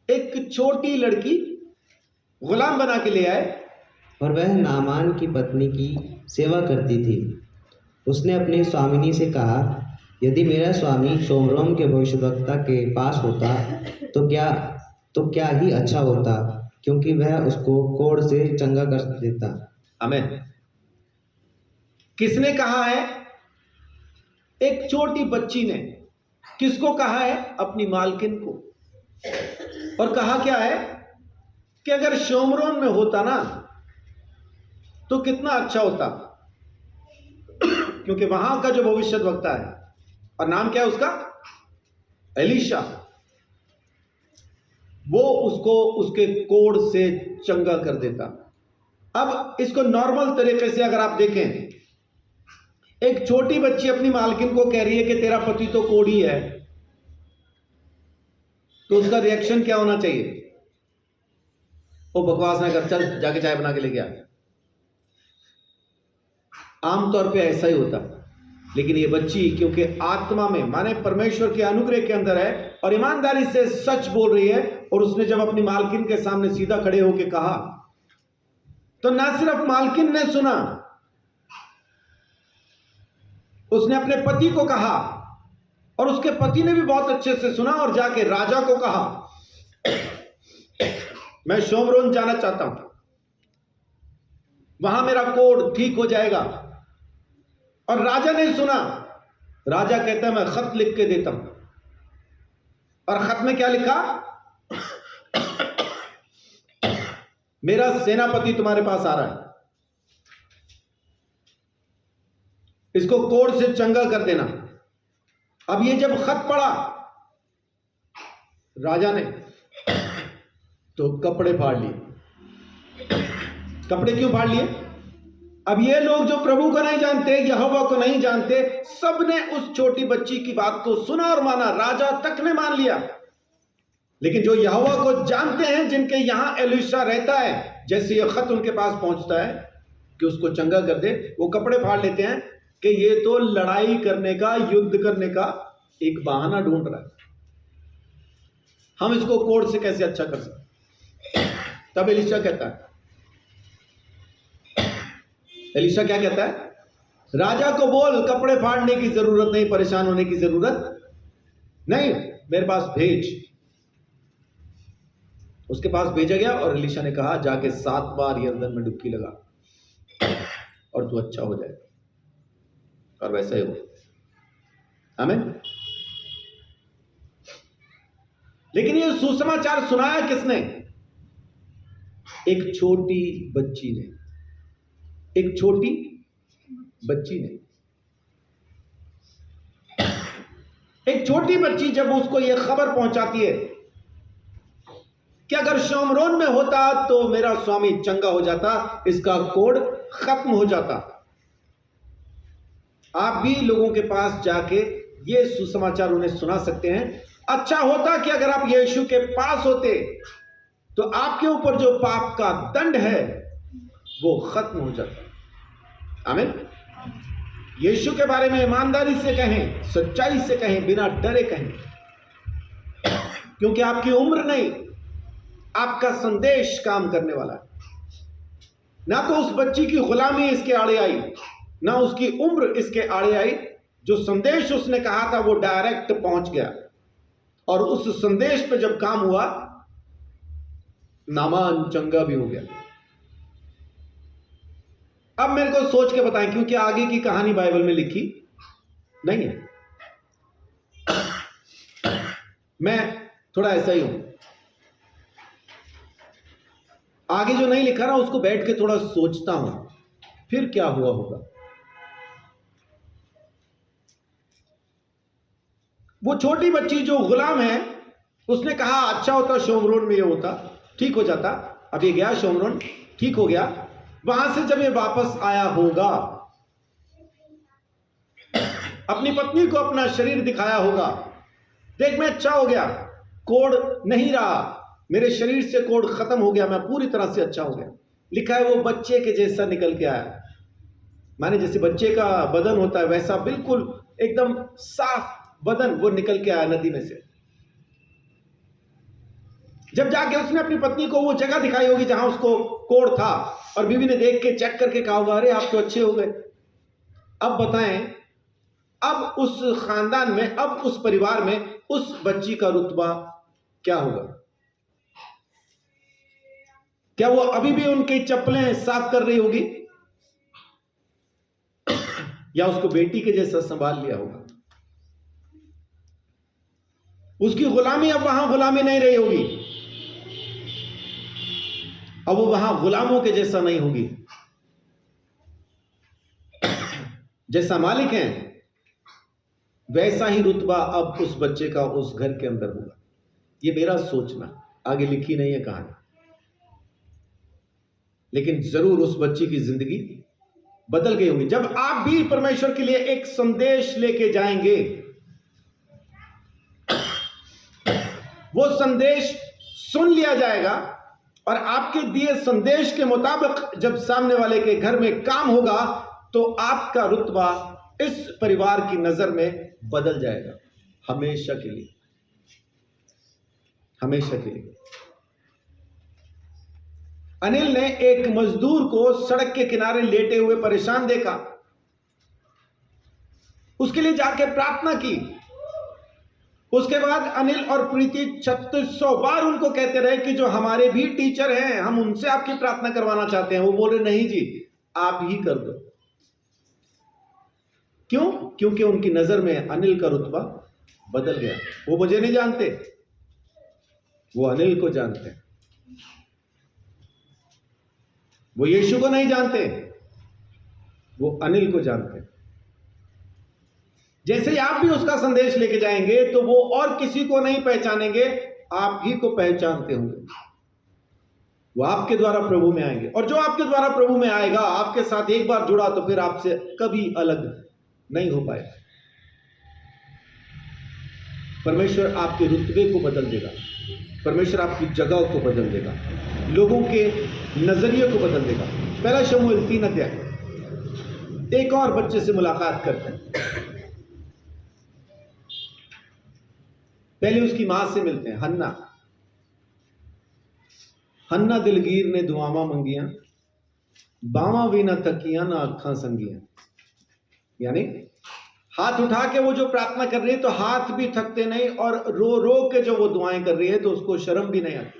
एक छोटी लड़की गुलाम बना के ले आए। और वह नामान की पत्नी की सेवा करती थी। उसने अपनी स्वामिनी से कहा, यदि मेरा स्वामी शोम्रोन के भविष्यद्वक्ता के पास होता तो क्या ही अच्छा होता, क्योंकि वह उसको कोढ़ से चंगा कर देता। आमीन। किसने कहा है? एक छोटी बच्ची ने। किसको कहा है? अपनी मालकिन को। और कहा क्या है कि अगर शोम्रोन में होता ना तो कितना अच्छा होता, क्योंकि वहां का जो भविष्यद्वक्ता है, और नाम क्या है उसका? एलीशा, वो उसको उसके कोढ़ से चंगा कर देता। अब इसको नॉर्मल तरीके से अगर आप देखें, एक छोटी बच्ची अपनी मालकिन को कह रही है कि तेरा पति तो कोढ़ी है, तो उसका रिएक्शन क्या होना चाहिए? वो बकवास ना कर, चल जाके चाय बना के लेके आ। आमतौर पे ऐसा ही होता। लेकिन ये बच्ची क्योंकि आत्मा में माने परमेश्वर के अनुग्रह के अंदर है और ईमानदारी से सच बोल रही है, और उसने जब अपनी मालकिन के सामने सीधा खड़े होकर कहा, तो ना सिर्फ मालकिन ने सुना, उसने अपने पति को कहा, और उसके पति ने भी बहुत अच्छे से सुना और जाके राजा को कहा, मैं शोम्रोन जाना चाहता हूं, वहां मेरा कोढ़ ठीक हो जाएगा। और राजा ने सुना। राजा कहता है मैं खत लिख के देता हूं। और खत में क्या लिखा? मेरा सेनापति तुम्हारे पास आ रहा है, इसको कोढ़ से चंगा कर देना। अब ये जब खत पढ़ा राजा ने, तो कपड़े फाड़ लिए। कपड़े क्यों फाड़ लिए? अब ये लोग जो प्रभु को नहीं जानते, यहोवा को नहीं जानते, सब ने उस छोटी बच्ची की बात को सुना और माना। राजा तक ने मान लिया। लेकिन जो यहोवा को जानते हैं, जिनके यहां एलीशा रहता है, जैसे ये खत उनके पास पहुंचता है कि उसको चंगा कर दे, वो कपड़े फाड़ लेते हैं कि ये तो लड़ाई करने का, युद्ध करने का एक बहाना ढूंढ रहा है, हम इसको कोढ़ से कैसे अच्छा कर सकते। तब एलीशा कहता है, एलीशा क्या कहता है? राजा को बोल कपड़े फाड़ने की जरूरत नहीं, परेशान होने की जरूरत नहीं, मेरे पास भेज। उसके पास भेजा गया और एलीशा ने कहा, जाके 7 बार यरदन में डुबकी लगा और तू अच्छा हो जाए। और वैसा ही हुआ। आमीन। लेकिन ये सुसमाचार सुनाया किसने? एक छोटी बच्ची ने। एक छोटी बच्ची ने। एक छोटी बच्ची जब उसको यह खबर पहुंचाती है कि अगर शोम्रोन में होता तो मेरा स्वामी चंगा हो जाता, इसका कोढ़ खत्म हो जाता। आप भी लोगों के पास जाके ये सुसमाचार उन्हें सुना सकते हैं। अच्छा होता कि अगर आप यीशु के पास होते तो आपके ऊपर जो पाप का दंड है वो खत्म हो जाता। आमीन। यीशु के बारे में ईमानदारी से कहें, सच्चाई से कहें, बिना डरे कहें, क्योंकि आपकी उम्र नहीं, आपका संदेश काम करने वाला है। ना तो उस बच्ची की गुलामी इसके आड़े आई, ना उसकी उम्र इसके आड़े आई। जो संदेश उसने कहा था वो डायरेक्ट पहुंच गया, और उस संदेश पे जब काम हुआ, नामान चंगा भी हो गया। अब मेरे को सोच के बताएं, क्योंकि आगे की कहानी बाइबल में लिखी नहीं है। मैं थोड़ा ऐसा ही हूं, आगे जो नहीं लिखा ना उसको बैठ के थोड़ा सोचता हूं, फिर क्या हुआ होगा। वो छोटी बच्ची जो गुलाम है, उसने कहा अच्छा होता शोमरोन में ये होता, ठीक हो जाता। अब ये गया शोमरोन, ठीक हो गया। वहां से जब ये वापस आया होगा, अपनी पत्नी को अपना शरीर दिखाया होगा, देख मैं अच्छा हो गया, कोढ़ नहीं रहा, मेरे शरीर से कोढ़ खत्म हो गया, मैं पूरी तरह से अच्छा हो गया। लिखा है वो बच्चे के जैसा निकल के आया, माने जैसे बच्चे का बदन होता है वैसा बिल्कुल एकदम साफ बदन वो निकल के आया नदी में से। जब जाके उसने अपनी पत्नी को वो जगह दिखाई होगी जहां उसको कोढ़ था, और बीवी ने देख के चेक करके कहा होगा अरे आप तो अच्छे हो गए। अब बताएं, अब उस खानदान में, अब उस परिवार में उस बच्ची का रुतबा क्या होगा? क्या वो अभी भी उनकी चप्पलें साफ कर रही होगी, या उसको बेटी के जैसा संभाल लिया होगा? उसकी गुलामी अब वहां गुलामी नहीं रही होगी, अब वो वहां गुलामों के जैसा नहीं होगी। जैसा मालिक है वैसा ही रुतबा अब उस बच्चे का उस घर के अंदर होगा। ये मेरा सोचना, आगे लिखी नहीं है कहानी, लेकिन जरूर उस बच्ची की जिंदगी बदल गई होगी। जब आप भी परमेश्वर के लिए एक संदेश लेके जाएंगे, वो संदेश सुन लिया जाएगा, और आपके दिए संदेश के मुताबिक जब सामने वाले के घर में काम होगा, तो आपका रुतबा इस परिवार की नजर में बदल जाएगा, हमेशा के लिए, हमेशा के लिए। अनिल ने एक मजदूर को सड़क के किनारे लेटे हुए परेशान देखा, उसके लिए जाके प्रार्थना की। उसके बाद अनिल और प्रीति 3600 बार उनको कहते रहे कि जो हमारे भी टीचर हैं, हम उनसे आपकी प्रार्थना करवाना चाहते हैं। वो बोले नहीं जी, आप ही कर दो। क्यों? क्योंकि उनकी नजर में अनिल का रुतबा बदल गया। वो मुझे नहीं जानते, वो अनिल को जानते हैं। वो यीशु को नहीं जानते, वो अनिल को जानते हैं। जैसे ही आप भी उसका संदेश लेके जाएंगे, तो वो और किसी को नहीं पहचानेंगे, आप ही को पहचानते होंगे। वो आपके द्वारा प्रभु में आएंगे, और जो आपके द्वारा प्रभु में आएगा, आपके साथ एक बार जुड़ा तो फिर आपसे कभी अलग नहीं हो पाएगा। परमेश्वर आपके रुतबे को बदल देगा, परमेश्वर आपकी जगह को बदल देगा, लोगों के नजरिए को बदल देगा। पहला शमूएल 3 अध्याय। एक और बच्चे से मुलाकात करते हैं, पहले उसकी मां से मिलते हैं, हन्ना। हन्ना दिलगीर ने दुआवा मंगियां, बावा भी ना तकियां ना अखा संगियां। यानी हाथ उठा के वो जो प्रार्थना कर रही है, तो हाथ भी थकते नहीं, और रो रो के जो वो दुआएं कर रही है, तो उसको शर्म भी नहीं आती।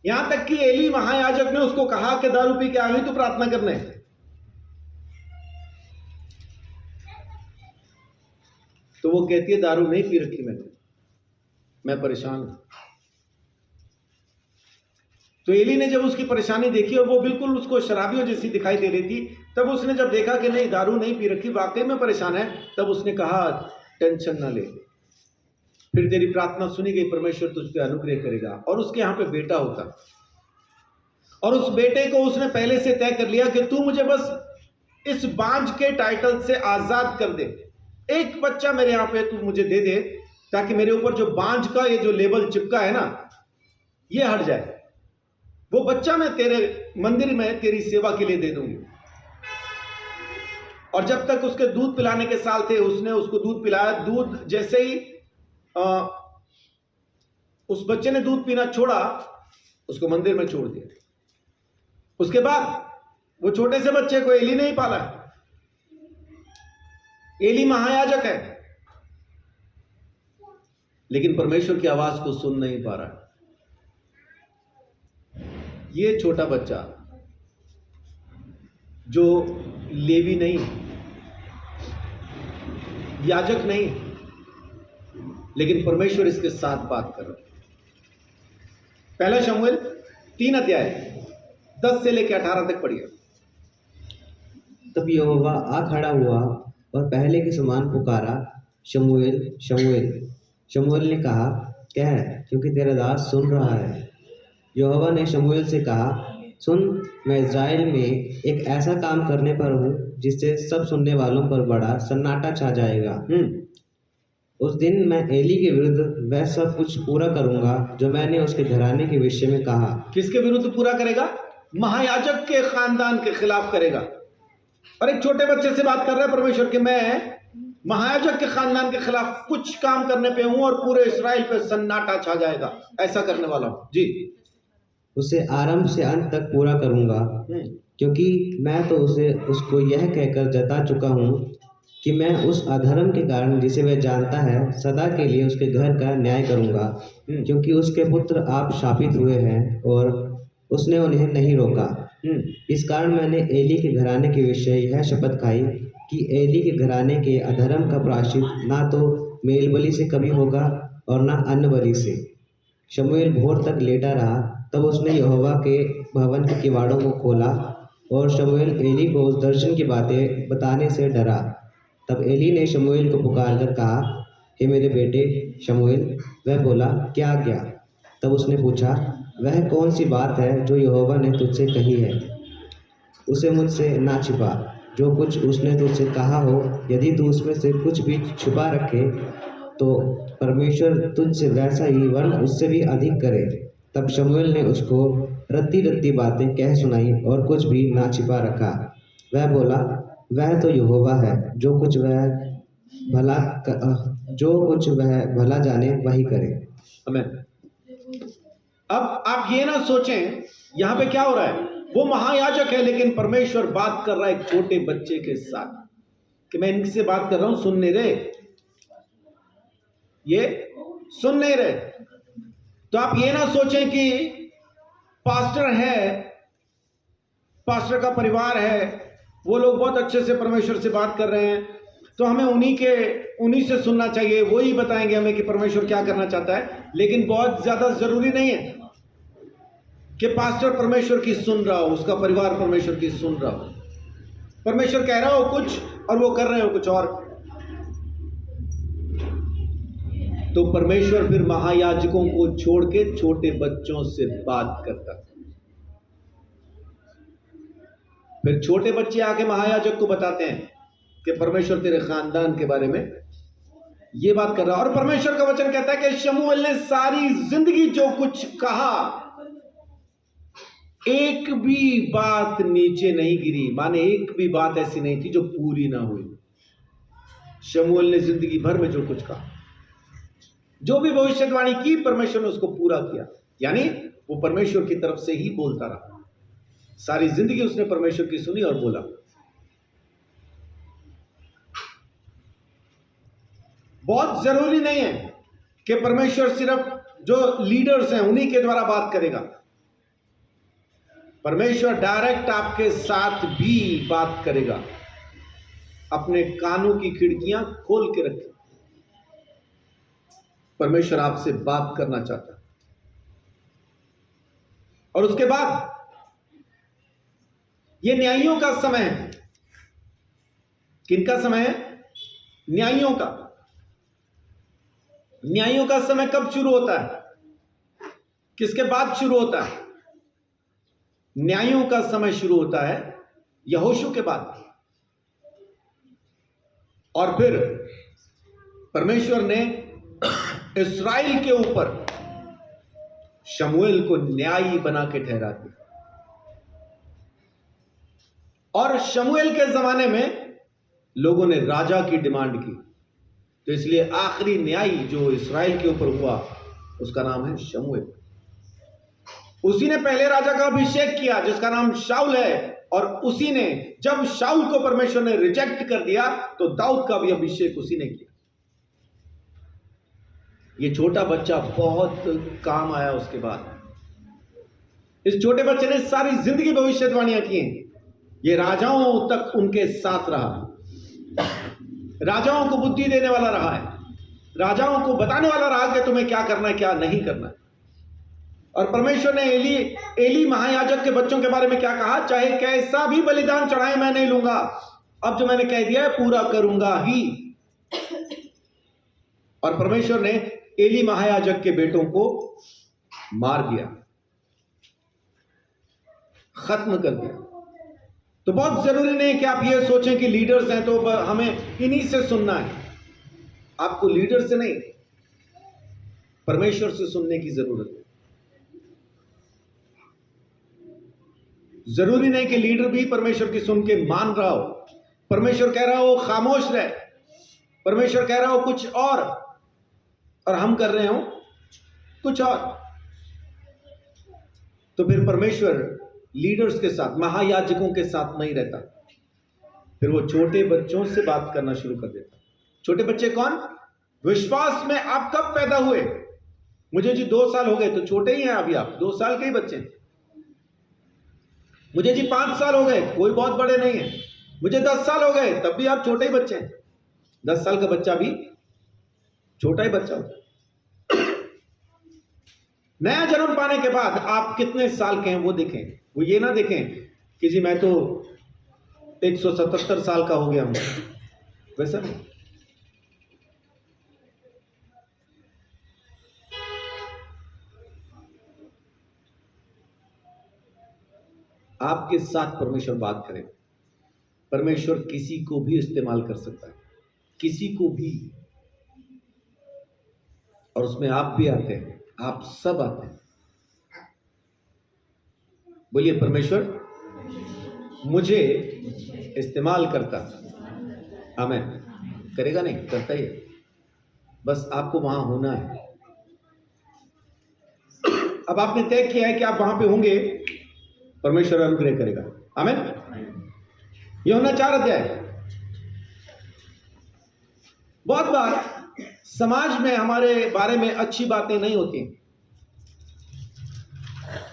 यहां तक कि एली महायाजक ने उसको कहा कि दारू पी के आ गई तो प्रार्थना करने, तो वो कहती है दारू नहीं पी रखी मैंने, मैं परेशान हूं। तो एली ने जब उसकी परेशानी देखी, और वो बिल्कुल उसको शराबियों जैसी दिखाई दे रही थी, तब उसने जब देखा कि नहीं दारू नहीं पी रखी, वाकई में परेशान है, तब उसने कहा टेंशन ना ले, फिर तेरी प्रार्थना सुनी गई, परमेश्वर तुझ पे अनुग्रह करेगा। और उसके यहाँ पे बेटा होता, और उस बेटे को उसने पहले से तय कर लिया कि तू मुझे बस इस बांझ के टाइटल से आजाद कर दे, एक बच्चा मेरे यहाँ पे तू मुझे दे दे, ताकि मेरे ऊपर जो बांझ का ये जो लेबल चिपका है ना, ये हट जाए। वो बच्चा मैं तेरे मंदिर में तेरी सेवा के लिए दे दूंगी। और जब तक उसके दूध पिलाने के साल थे, उसने उसको दूध पिलाया। दूध जैसे ही उस बच्चे ने दूध पीना छोड़ा, उसको मंदिर में छोड़ दिया। उसके बाद वो छोटे से बच्चे को एली नहीं पाला। एली महायाजक है, लेकिन परमेश्वर की आवाज को सुन नहीं पा रहा। ये छोटा बच्चा जो लेवी नहीं, याजक नहीं, लेकिन परमेश्वर इसके साथ बात कर रहा है। पहला शमूएल 3 अध्याय 10 से लेकर 18 तक पढ़िए। तब यहोवा आ खड़ा हुआ और पहले के समान पुकारा, शमूएल शमूएल। शमूएल ने कहा, कह, क्योंकि तेरा दास सुन रहा है। यहोवा ने शमूएल से कहा, सुन, मैं इस्राएल में एक ऐसा काम करने पर हूँ जिससे सब सुनने वालों पर बड़ा सन्नाटा छा जाएगा। उस दिन मैं एली के विरुद्ध वह सब कुछ पूरा करूंगा जो मैंने उसके घराने के विषय में कहा। किसके विरुद्ध पूरा करेगा? महायाजक के खानदान के खिलाफ करेगा। और एक छोटे बच्चे से बात कर रहा है परमेश्वर कि मैं महायाजक के खानदान के खिलाफ कुछ काम करने पे हूं और पूरे इस्राएल पे सन्नाटा छा जाएगा, ऐसा करने वाला हूं जी। उसे आरंभ से अंत तक पूरा करूंगा, क्योंकि मैं तो उसको यह कहकर जता चुका हूँ कि मैं उस अधर्म के कारण जिसे वह जानता है सदा के लिए उसके घर का न्याय करूंगा, क्योंकि उसके पुत्र आप शापित हुए हैं और उसने उन्हें नहीं रोका। इस कारण मैंने एली के घराने के विषय यह शपथ खाई कि एली के घराने के अधर्म का प्रायश्चित ना तो मेल बलि से कभी होगा और ना अन्न बलि से। शमूएल भोर तक लेटा रहा, तब उसने यहोवा के भवन के किवाड़ों को खोला और शमूएल एली को उस दर्शन की बातें बताने से डरा। तब एली ने शमूएल को पुकार कर कहा, हे मेरे बेटे शमूएल। वह बोला, क्या आज्ञा? तब उसने पूछा, वह कौन सी बात है जो यहोवा ने तुझसे कही है? उसे मुझसे ना छिपा। जो कुछ उसने तुझसे कहा हो, यदि तू उसमें से कुछ भी छिपा रखे तो परमेश्वर तुझसे वैसा ही वरन उससे भी अधिक करे। तब शमूएल ने उसको रत्ती रत्ती बातें कह सुनाई और कुछ भी ना छिपा रखा। वह बोला, वह तो यहोवा है, जो कुछ वह भला जाने वही करे। आमीन। अब आप ये ना सोचें यहां पे क्या हो रहा है। वो महायाजक है, लेकिन परमेश्वर बात कर रहा है एक छोटे बच्चे के साथ कि मैं इनसे बात कर रहा हूं, सुन नहीं रहे, ये सुन नहीं रहे। तो आप ये ना सोचें कि पास्टर है, पास्टर का परिवार है, वो लोग बहुत अच्छे से परमेश्वर से बात कर रहे हैं, तो हमें उन्हीं से सुनना चाहिए, वो ही बताएंगे हमें कि परमेश्वर क्या करना चाहता है। लेकिन बहुत ज्यादा जरूरी नहीं है कि पास्टर परमेश्वर की सुन रहा हो, उसका परिवार परमेश्वर की सुन रहा हो। परमेश्वर कह रहा हो कुछ और वो कर रहे हो कुछ और। तो परमेश्वर फिर महायाजकों को छोड़ के छोटे बच्चों से बात करता है। फिर छोटे बच्चे आके महायाजक को बताते हैं कि परमेश्वर तेरे खानदान के बारे में ये बात कर रहा है। और परमेश्वर का वचन कहता है कि शमूएल ने सारी जिंदगी जो कुछ कहा, एक भी बात नीचे नहीं गिरी, माने एक भी बात ऐसी नहीं थी जो पूरी ना हुई। शमूएल ने जिंदगी भर में जो कुछ कहा, जो भी भविष्यवाणी की, परमेश्वर ने उसको पूरा किया। यानी वो परमेश्वर की तरफ से ही बोलता रहा। सारी जिंदगी उसने परमेश्वर की सुनी और बोला। बहुत जरूरी नहीं है कि परमेश्वर सिर्फ जो लीडर्स हैं उन्हीं के द्वारा बात करेगा। परमेश्वर डायरेक्ट आपके साथ भी बात करेगा। अपने कानों की खिड़कियां खोल के रखें। परमेश्वर आपसे बात करना चाहता है। और उसके बाद ये न्यायियों का समय है। किनका समय है? न्यायियों का। न्यायियों का समय कब शुरू होता है? किसके बाद शुरू होता है? न्यायियों का समय शुरू होता है यहोशू के बाद। और फिर परमेश्वर ने इस्राएल के ऊपर शमूएल को न्यायी बना के ठहरा दिया। और शमूएल के जमाने में लोगों ने राजा की डिमांड की, तो इसलिए आखिरी न्यायी जो इस्राएल के ऊपर हुआ उसका नाम है शमूएल। उसी ने पहले राजा का अभिषेक किया जिसका नाम शाऊल है, और उसी ने जब शाऊल को परमेश्वर ने रिजेक्ट कर दिया तो दाऊद का भी अभिषेक उसी ने किया। ये छोटा बच्चा बहुत काम आया उसके बाद। इस छोटे बच्चे ने सारी जिंदगी भविष्यवाणियां की हैं। ये राजाओं तक उनके साथ रहा, राजाओं को बुद्धि देने वाला रहा है, राजाओं को बताने वाला रहा कि तुम्हें क्या करना है क्या नहीं करना है। और परमेश्वर ने एली महायाजक के बच्चों के बारे में क्या कहा, चाहे कैसा भी बलिदान चढ़ाए मैं नहीं लूंगा, अब जो मैंने कह दिया है पूरा करूंगा ही। और परमेश्वर ने एली महायाजक के बेटों को मार दिया, खत्म कर दिया। तो बहुत जरूरी नहीं कि आप ये सोचें कि लीडर्स हैं तो हमें इन्हीं से सुनना है। आपको लीडर से नहीं, परमेश्वर से सुनने की जरूरत है। जरूरी नहीं कि लीडर भी परमेश्वर की सुन के मान रहा हो। परमेश्वर कह रहा हो खामोश रहे, परमेश्वर कह रहा हो कुछ और हम कर रहे हो कुछ और। तो फिर परमेश्वर लीडर्स के साथ, महायाजकों के साथ नहीं रहता, फिर वो छोटे बच्चों से बात करना शुरू कर देता। छोटे बच्चे कौन? विश्वास में आप कब पैदा हुए? मुझे जी 2 साल हो गए, तो छोटे ही हैं अभी, आप 2 साल के ही बच्चे हैं। मुझे जी 5 साल हो गए, कोई बहुत बड़े नहीं है। मुझे 10 साल हो गए, तब भी आप छोटे ही बच्चे हैं। 10 साल का बच्चा भी छोटा ही बच्चा होता है। नया जन्म पाने के बाद आप कितने साल के हैं वो देखें, वो ये ना देखें कि जी मैं तो 177 साल का हो गया हूं, वैसा नहीं। आपके साथ परमेश्वर बात करें। परमेश्वर किसी को भी इस्तेमाल कर सकता है, किसी को भी, और उसमें आप भी आते हैं, आप सब आते हैं। बोलिए परमेश्वर मुझे इस्तेमाल करता। आमीन। करेगा नहीं, करता ही है, बस आपको वहां होना है। अब आपने तय किया है कि आप वहां पे होंगे, परमेश्वर अनुग्रह करेगा। आमीन। यूहन्ना 4 अध्याय। बहुत बार समाज में हमारे बारे में अच्छी बातें नहीं होती।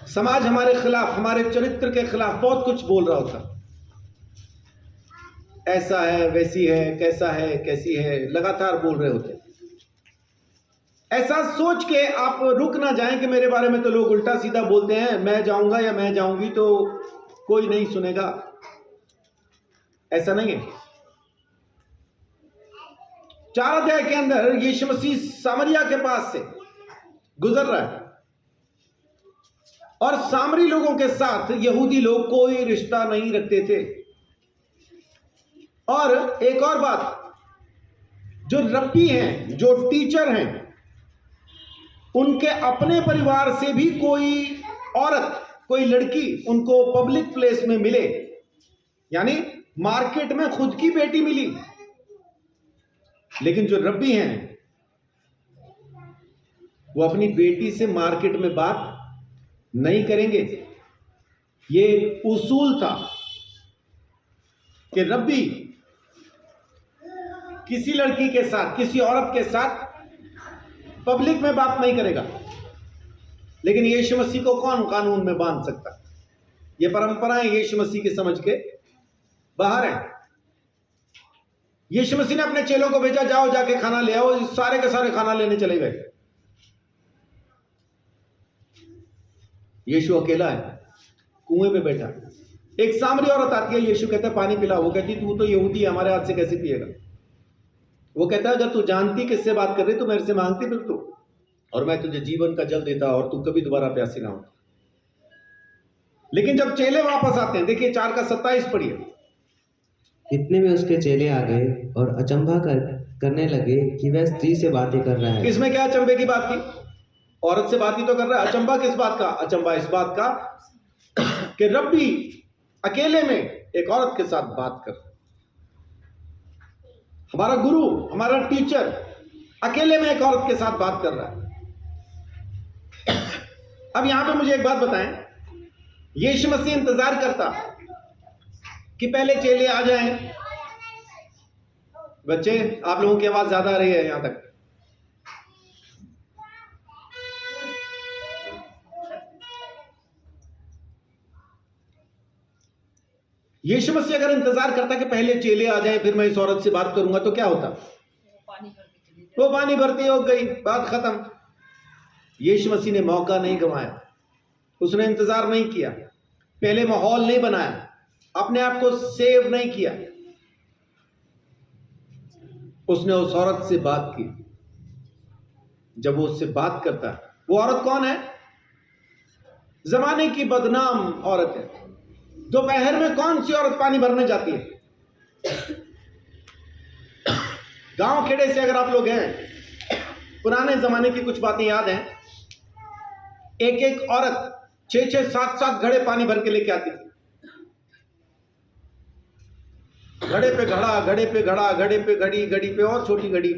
समाज हमारे खिलाफ, हमारे चरित्र के खिलाफ बहुत कुछ बोल रहा होता। ऐसा है, वैसी है, कैसा है, कैसी है, लगातार बोल रहे होते। ऐसा सोच के आप रुक ना जाएं कि मेरे बारे में तो लोग उल्टा सीधा बोलते हैं, मैं जाऊंगा या मैं जाऊंगी तो कोई नहीं सुनेगा। ऐसा नहीं है। 4 अध्याय के अंदर यीशु मसीह सामरिया के पास से गुजर रहा है, और सामरी लोगों के साथ यहूदी लोग कोई रिश्ता नहीं रखते थे। और एक और बात, जो रब्बी हैं, जो टीचर हैं, उनके अपने परिवार से भी कोई औरत, कोई लड़की उनको पब्लिक प्लेस में मिले, यानी मार्केट में खुद की बेटी मिली, लेकिन जो रब्बी हैं वो अपनी बेटी से मार्केट में बात नहीं करेंगे। ये उसूल था कि रब्बी किसी लड़की के साथ, किसी औरत के साथ पब्लिक में बात नहीं करेगा। लेकिन यीशु मसीह को कौन कानून में बांध सकता? ये परंपराएं यीशु मसीह की समझ के बाहर है। यीशु मसीह ने अपने चेलों को भेजा, जाओ जाके खाना ले आओ। सारे के सारे खाना लेने चले गए। यीशु अकेला है, कुएं पे बैठा। एक सामरी औरत आती है, यीशु कहता है पानी पिला। वो कहती तू तो यहूदी है, हमारे हाथ से कैसे पिएगा? वो कहता है अगर तू जानती किससे बात कर रही तो मेरे से मांगती फिर तू, और मैं तुझे जीवन का जल देता और तू कभी दोबारा प्यासी ना हो। लेकिन जब चेले वापस आते हैं, देखिए 4:27 पढ़िए। इतने में उसके चेले आ गए और अचंभा करने लगे कि वह स्त्री से बातें कर रहा है। इसमें क्या अचंभे की बात की? औरत से बात ही तो कर रहा है। अचंभा किस बात का? अचंभा इस बात का कि रब्बी अकेले में एक औरत के साथ बात कर, हमारा गुरु, हमारा टीचर अकेले में एक औरत के साथ बात कर रहा है। अब यहां पे मुझे एक बात बताएं, यीशु मसीह इंतजार करता कि पहले चेले आ जाएं। बच्चे, आप लोगों की आवाज ज्यादा आ रही है यहां तक। यीशु मसीह अगर इंतजार करता कि पहले चेले आ जाएं फिर मैं इस औरत से बात करूंगा तो क्या होता? वो पानी भरती हो गई, बात खत्म। यीशु मसीह ने मौका नहीं गंवाया, उसने इंतजार नहीं किया, पहले माहौल नहीं बनाया, अपने आप को सेव नहीं किया। उसने उस औरत से बात की। जब वो उससे बात करता, वो औरत कौन है? जमाने की बदनाम औरत है। दोपहर में कौन सी औरत पानी भरने जाती है? गांव खेड़े से अगर आप लोग हैं, पुराने जमाने की कुछ बातें याद हैं। एक एक औरत 6-6, 7-7 घड़े पानी भर के लेके आती थी। घड़े पे घड़ा, घड़े पे घड़ा, घड़े पे घड़ी, घड़ी पे और छोटी घड़ी,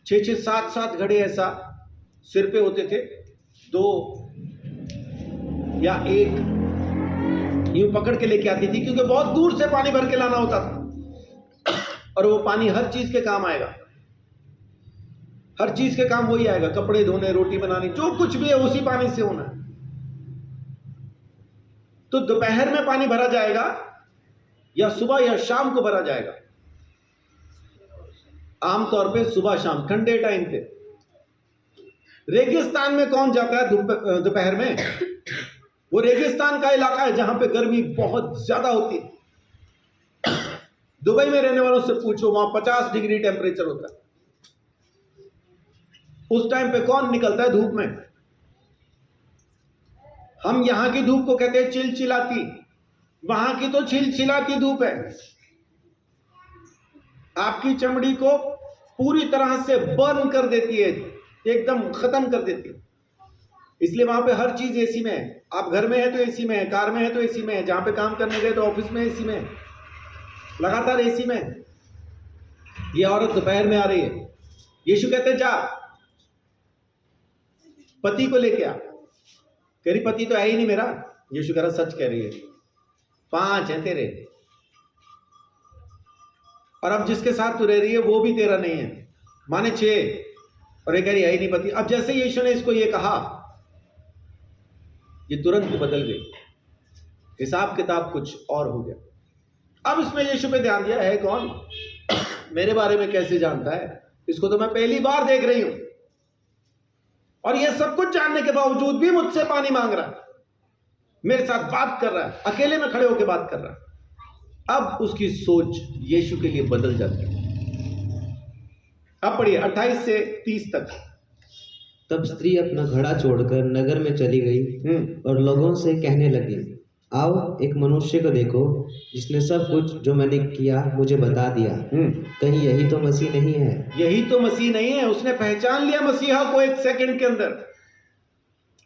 6-6, 7-7 घड़े ऐसा सिर पे होते थे। 2 या 1 यूं पकड़ के लेके आती थी, क्योंकि बहुत दूर से पानी भर के लाना होता था। और वो पानी हर चीज के काम आएगा, हर चीज के काम वही आएगा, कपड़े धोने, रोटी बनाने, जो कुछ भी है उसी पानी से होना है। तो दोपहर में पानी भरा जाएगा या सुबह या शाम को भरा जाएगा? आमतौर पे सुबह शाम, ठंडे टाइम पे। रेगिस्तान में कौन जाता है दोपहर में? वो रेगिस्तान का इलाका है जहां पे गर्मी बहुत ज्यादा होती है। दुबई में रहने वालों से पूछो, वहां 50 डिग्री टेम्परेचर होता है। उस टाइम पे कौन निकलता है धूप में? हम यहां की धूप को कहते हैं चिलचिलाती, वहां की तो चिलचिलाती धूप है। आपकी चमड़ी को पूरी तरह से बर्न कर देती है, एकदम खत्म कर देती है। इसलिए वहां पे हर चीज एसी में है। आप घर में है तो एसी में है, कार में है तो एसी में है, जहां पे काम करने गए तो ऑफिस में एसी में है, लगातार एसी में है। ये औरत दोपहर में आ रही है। यीशु कहते जा, पति को लेके आ। कह रही पति तो है ही नहीं मेरा। यीशु कह रहा सच कह रही है, 5 हैं तेरे, और अब जिसके साथ तू रह रही है वो भी तेरा नहीं है, माने 6, और ये कह रही है ही नहीं पति। अब जैसे यीशु ने इसको ये कहा, ये तुरंत बदल गई, हिसाब किताब कुछ और हो गया। अब इसमें यीशु पे ध्यान दिया, है कौन, मेरे बारे में कैसे जानता है, इसको तो मैं पहली बार देख रही हूं, और ये सब कुछ जानने के बावजूद भी मुझसे पानी मांग रहा है, मेरे साथ बात कर रहा है, अकेले में खड़े होकर बात कर रहा है। अब उसकी सोच यीशु के लिए बदल जाती है। अब पढ़िए 28 से 30 तक। तब स्त्री अपना घड़ा छोड़कर नगर में चली गई और लोगों से कहने लगी, आओ एक मनुष्य को देखो जिसने सब कुछ जो मैंने किया मुझे बता दिया। कहीं यही तो मसीह नहीं है? यही तो मसीह नहीं है। उसने पहचान लिया मसीहा को 1 सेकंड के अंदर।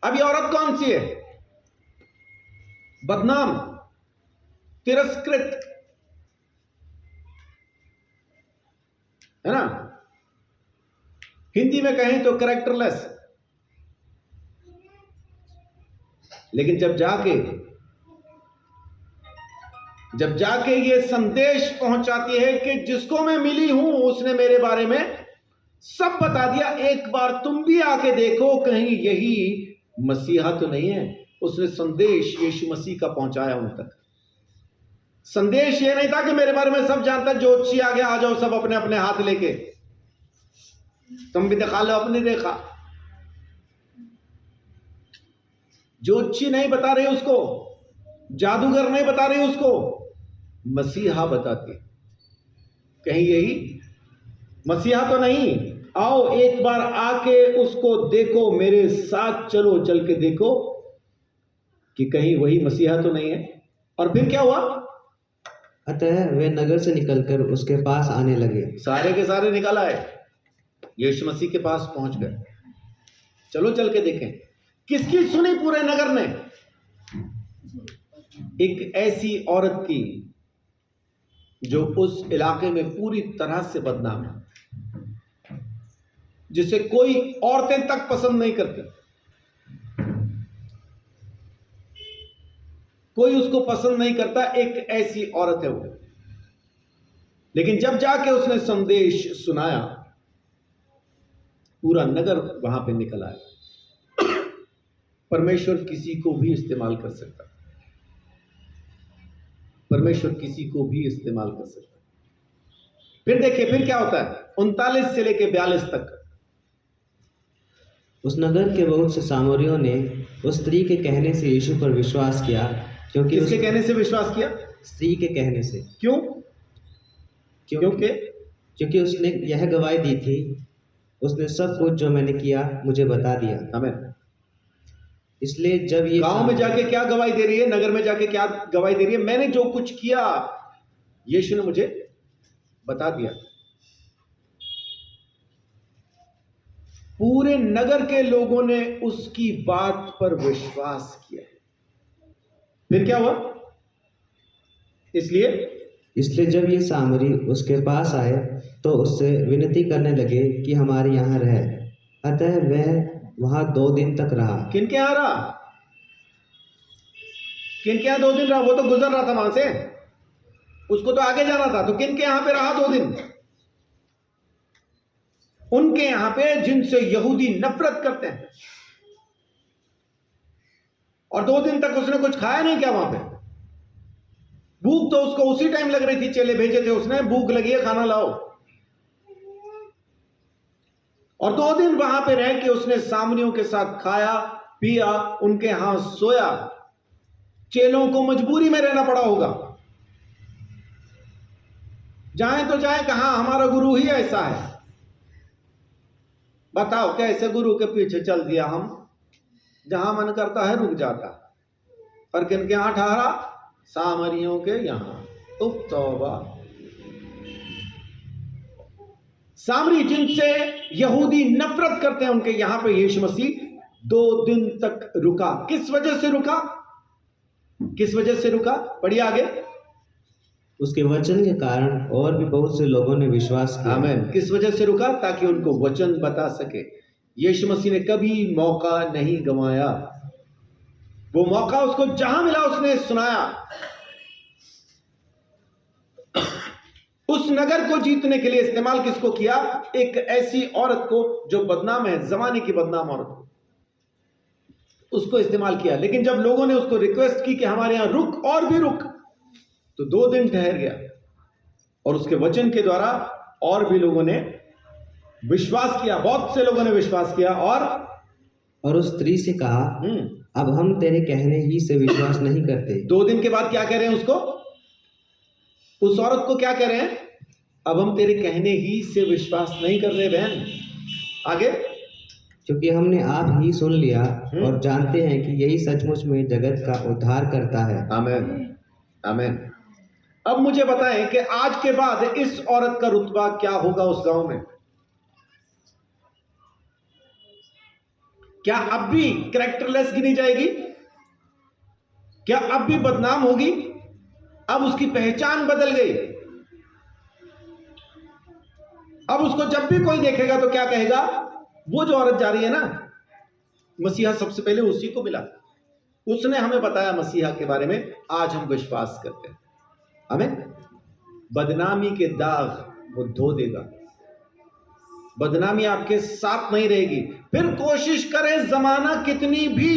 अब ये औरत कौन सी है? बदनाम, तिरस्कृत, है ना? हिंदी में कहें तो कैरेक्टरलेस। लेकिन जब जाके ये संदेश पहुंचाती है कि जिसको मैं मिली हूं उसने मेरे बारे में सब बता दिया, एक बार तुम भी आके देखो कहीं यही मसीहा तो नहीं है। उसने संदेश यीशु मसीह का पहुंचाया उन तक। संदेश ये नहीं था कि मेरे बारे में सब जानता, ज्योतिषी आ गया, आ जाओ सब अपने अपने हाथ लेके, तुम भी दिखा लो अपनी रेखा। ज्योतिषी नहीं बता रही उसको, जादूगर नहीं बता रही उसको, मसीहा बताती। कहीं यही मसीहा तो नहीं? आओ एक बार आके उसको देखो, मेरे साथ चलो, चल के देखो कि कहीं वही मसीहा तो नहीं है। और फिर क्या हुआ? अतः वे नगर से निकलकर उसके पास आने लगे। सारे के सारे निकल आए, यीशु मसीह के पास पहुंच गए। चलो चल के देखें। किसकी सुनी पूरे नगर ने? एक ऐसी औरत की जो उस इलाके में पूरी तरह से बदनाम है, जिसे कोई औरतें तक पसंद नहीं करती, कोई उसको पसंद नहीं करता। एक ऐसी औरत है वो। लेकिन जब जाके उसने संदेश सुनाया, पूरा नगर वहां पे निकल आया। परमेश्वर किसी को भी इस्तेमाल कर सकता है। परमेश्वर किसी को भी इस्तेमाल कर सकता है। फिर देखिए फिर क्या होता है 39 से लेके 42 तक। उस नगर के बहुत से सामरियों ने उस स्त्री के कहने से यीशु पर विश्वास किया, क्योंकि किसके कहने से विश्वास किया? स्त्री के कहने से। क्यों? क्योंकि क्योंकि क्योंकि उसने यह गवाही दी थी, उसने सब कुछ जो मैंने किया मुझे बता दिया। हमें इसलिए जब ये गांव में जाके क्या गवाही दे रही है, नगर में जाके क्या गवाही दे रही है? मैंने जो कुछ किया यीशु ने मुझे बता दिया। पूरे नगर के लोगों ने उसकी बात पर विश्वास किया। फिर क्या हुआ? इसलिए जब ये सामरी उसके पास आए तो उससे विनती करने लगे कि हमारे यहाँ रह। अतः वह वहां 2 दिन तक रहा। किनके यहाँ रहा? किनके यहाँ 2 दिन रहा? वो तो गुजर रहा था वहां से, उसको तो आगे जाना था। तो किनके यहाँ पे रहा 2 दिन? उनके यहां पे जिनसे यहूदी नफरत करते हैं। और 2 दिन तक उसने कुछ खाया नहीं क्या वहां पे? भूख तो उसको उसी टाइम लग रही थी, चेले भेजे थे उसने, भूख लगी है खाना लाओ। और 2 दिन वहां पे रह के उसने सामरियों के साथ खाया पिया, उनके यहां सोया। चेलों को मजबूरी में रहना पड़ा होगा। जाए तो जाए कहां, हमारा गुरु ही ऐसा है। बताओ कैसे गुरु के पीछे चल दिया हम, जहां मन करता है रुक जाता। पर किनके यहां ठहरा? सामरियों के यहां। तौबा। सामरी जिनसे यहूदी नफरत करते हैं, उनके यहां पे यीशु मसीह 2 दिन तक रुका। किस वजह से रुका? किस वजह से रुका? पढ़िए आगे। उसके वचन के कारण और भी बहुत से लोगों ने विश्वास किया। आमीन। किस वजह से रुका? ताकि उनको वचन बता सके। यीशु मसीह ने कभी मौका नहीं गंवाया। वो मौका उसको जहां मिला उसने सुनाया। उस नगर को जीतने के लिए इस्तेमाल किसको किया? एक ऐसी औरत को जो बदनाम है, जमाने की बदनाम औरत को, उसको इस्तेमाल किया। लेकिन जब लोगों ने उसको रिक्वेस्ट की कि हमारे यहां रुक और भी रुक, तो 2 दिन ठहर गया। और उसके वचन के द्वारा और भी लोगों ने विश्वास किया, बहुत से लोगों ने विश्वास किया। और उस स्त्री से कहा, अब हम तेरे कहने ही से विश्वास नहीं करते। 2 दिन के बाद क्या कह रहे हैं उसको? उस औरत को क्या कह रहे हैं? अब हम तेरे कहने ही से विश्वास नहीं कर रहे बहन। आगे। क्योंकि हमने आप ही सुन लिया और जानते हैं कि यही सचमुच में जगत का उद्धार करता है। आमीन। आमीन। अब मुझे बताएं कि आज के बाद इस औरत का रुतबा क्या होगा उस गांव में? क्या अब भी कैरेक्टरलेस गिनी जाएगी? क्या अब भी बदनाम होगी? अब उसकी पहचान बदल गई। अब उसको जब भी कोई देखेगा तो क्या कहेगा? वो जो औरत जा रही है ना, मसीहा सबसे पहले उसी को मिला, उसने हमें बताया मसीहा के बारे में, आज हम विश्वास करते हैं। हमें बदनामी के दाग वो धो देगा। बदनामी आपके साथ नहीं रहेगी। फिर कोशिश करें जमाना कितनी भी,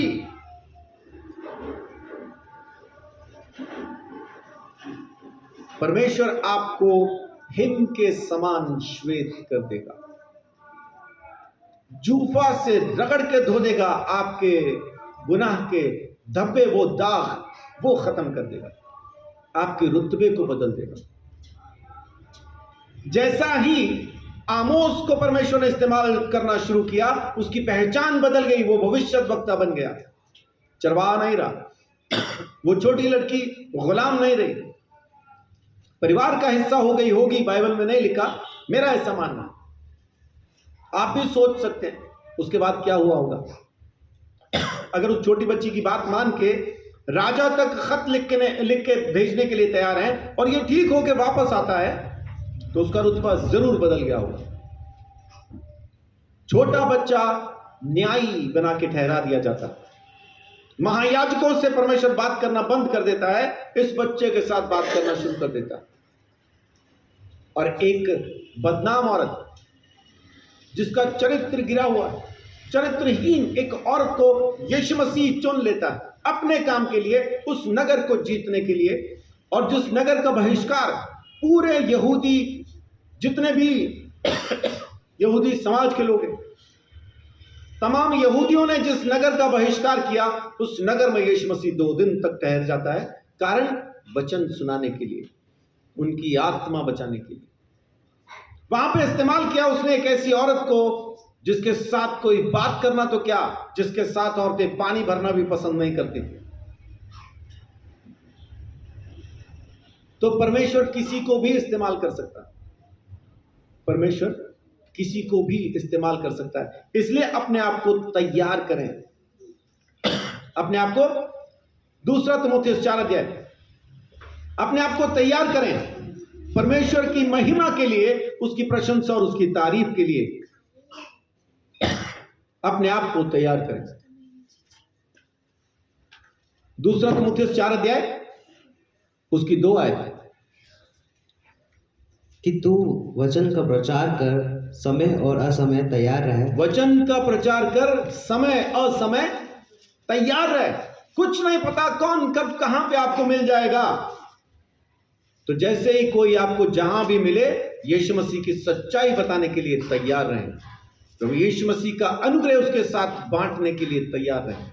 परमेश्वर आपको हिम के समान श्वेत कर देगा। जूफा से रगड़ के धो देगा। आपके गुनाह के धब्बे, वो दाग वो खत्म कर देगा। आपके रुतबे को बदल देगा। जैसा ही आमोस को परमेश्वर ने इस्तेमाल करना शुरू किया, उसकी पहचान बदल गई। वो भविष्यद्वक्ता बन गया, चरवाहा नहीं रहा। वो छोटी लड़की गुलाम नहीं रही, परिवार का हिस्सा हो गई। होगी, बाइबल में नहीं लिखा, मेरा ऐसा मानना। आप भी सोच सकते हैं उसके बाद क्या हुआ होगा। अगर उस छोटी बच्ची की बात मान के राजा तक खत लिख के भेजने के लिए तैयार हैं और ये ठीक हो के वापस आता है, तो उसका रुतबा जरूर बदल गया होगा। छोटा बच्चा न्यायी बना के ठहरा दिया जाता। महायाजकों से परमेश्वर बात करना बंद कर देता है, इस बच्चे के साथ बात करना शुरू कर देता है। और एक बदनाम औरत जिसका चरित्र गिरा हुआ, चरित्रहीन एक औरत को यीशु मसीह चुन लेता है अपने काम के लिए, उस नगर को जीतने के लिए, और जिस नगर का बहिष्कार पूरे यहूदी, जितने भी यहूदी समाज के लोग हैं, तमाम यहूदियों ने जिस नगर का बहिष्कार किया, उस नगर में यीशु मसीह 2 दिन तक ठहर जाता है। कारण वचन सुनाने के लिए, उनकी आत्मा बचाने के लिए। वहां पे इस्तेमाल किया उसने एक ऐसी औरत को जिसके साथ कोई बात करना तो क्या, जिसके साथ औरतें पानी भरना भी पसंद नहीं करती। तो परमेश्वर किसी को भी इस्तेमाल कर सकता है, परमेश्वर किसी को भी इस्तेमाल कर सकता है। इसलिए अपने आप को तैयार करें, अपने आप को, 2 तीमुथियुस 4 अध्याय, अपने आप को तैयार करें परमेश्वर की महिमा के लिए, उसकी प्रशंसा और उसकी तारीफ के लिए अपने आप को तैयार करें। 2 तीमुथियुस 4 अध्याय उसकी 2 आयत, कि तू वचन का प्रचार कर, समय और असमय तैयार रहे। वचन का प्रचार कर, समय असमय तैयार रहे। कुछ नहीं पता कौन कब कहां पे आपको मिल जाएगा। तो जैसे ही कोई आपको जहां भी मिले, यीशु मसीह की सच्चाई बताने के लिए तैयार रहें। तो यीशु मसीह का अनुग्रह उसके साथ बांटने के लिए तैयार रहें।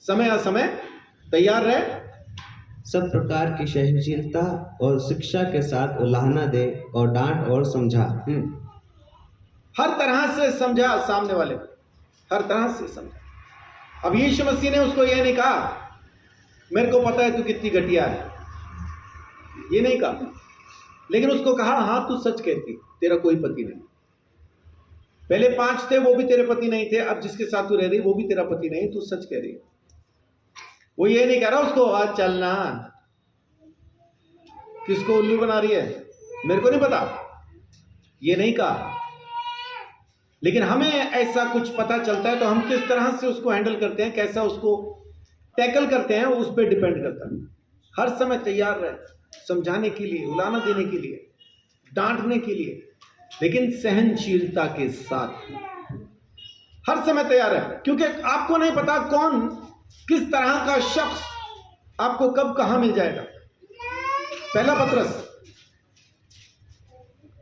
समय असमय तैयार रहे। सब प्रकार की सहनशीलता और शिक्षा के साथ उलाहना दे और डांट और समझा। हर तरह से समझा सामने वाले को, हर तरह से समझा। अब यीशु मसीह ने उसको यह नहीं कहा मेरे को पता है तू कितनी घटिया है, ये नहीं कहा, लेकिन उसको कहा हाँ तू सच कहती, तेरा कोई पति नहीं। पहले 5 थे, वो भी तेरे पति नहीं थे। अब जिसके साथ तू रह रही वो भी तेरा पति नहीं, तू सच कह रही है। वो ये नहीं कह रहा उसको आज चलना, किसको उल्लू बना रही है मेरे को नहीं पता, ये नहीं कहा। लेकिन हमें ऐसा कुछ पता चलता है तो हम किस तरह से उसको हैंडल करते हैं, कैसा उसको टैकल करते हैं, उस पर डिपेंड करता है। हर समय तैयार रहे समझाने के लिए, उलाना देने के लिए, डांटने के लिए, लेकिन सहनशीलता के साथ हर समय तैयार है। क्योंकि आपको नहीं पता कौन किस तरह का शख्स आपको कब कहां मिल जाएगा। पहला पत्रस,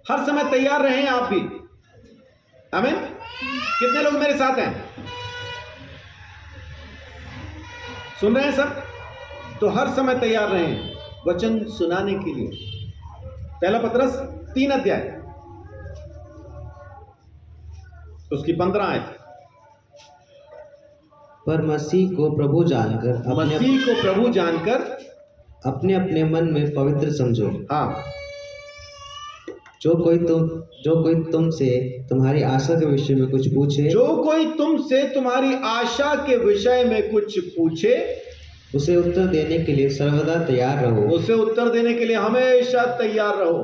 हर समय तैयार रहें आप भी। आमीन। कितने लोग मेरे साथ हैं, सुन रहे हैं सब? तो हर समय तैयार रहें वचन सुनाने के लिए। पहला पत्रस 3 अध्याय उसकी 15 आयत। पर मसीह को प्रभु जानकर अपने अपने मन में पवित्र समझो। हाँ, जो कोई तुमसे तुम्हारी आशा के विषय में कुछ पूछे, जो कोई तुमसे तुम्हारी आशा के विषय में कुछ पूछे, उसे उत्तर देने के लिए सर्वदा तैयार रहो। उसे उत्तर देने के लिए हमेशा तैयार रहो,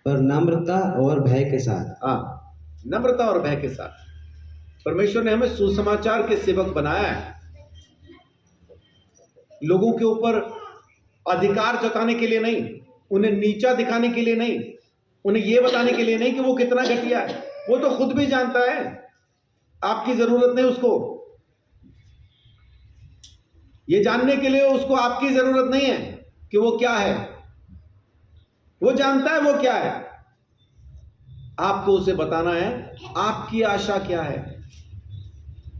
पर नम्रता और भय के साथ। हाँ, नम्रता और भय के साथ। परमेश्वर ने हमें सुसमाचार के सेवक बनाया है, लोगों के ऊपर अधिकार जताने के लिए नहीं, उन्हें नीचा दिखाने के लिए नहीं, उन्हें यह बताने के लिए नहीं कि वो कितना घटिया है। वो तो खुद भी जानता है, आपकी जरूरत नहीं उसको, ये जानने के लिए उसको आपकी जरूरत नहीं है कि वो क्या है। वो जानता है वो क्या है, आपको उसे बताना है आपकी आशा क्या है,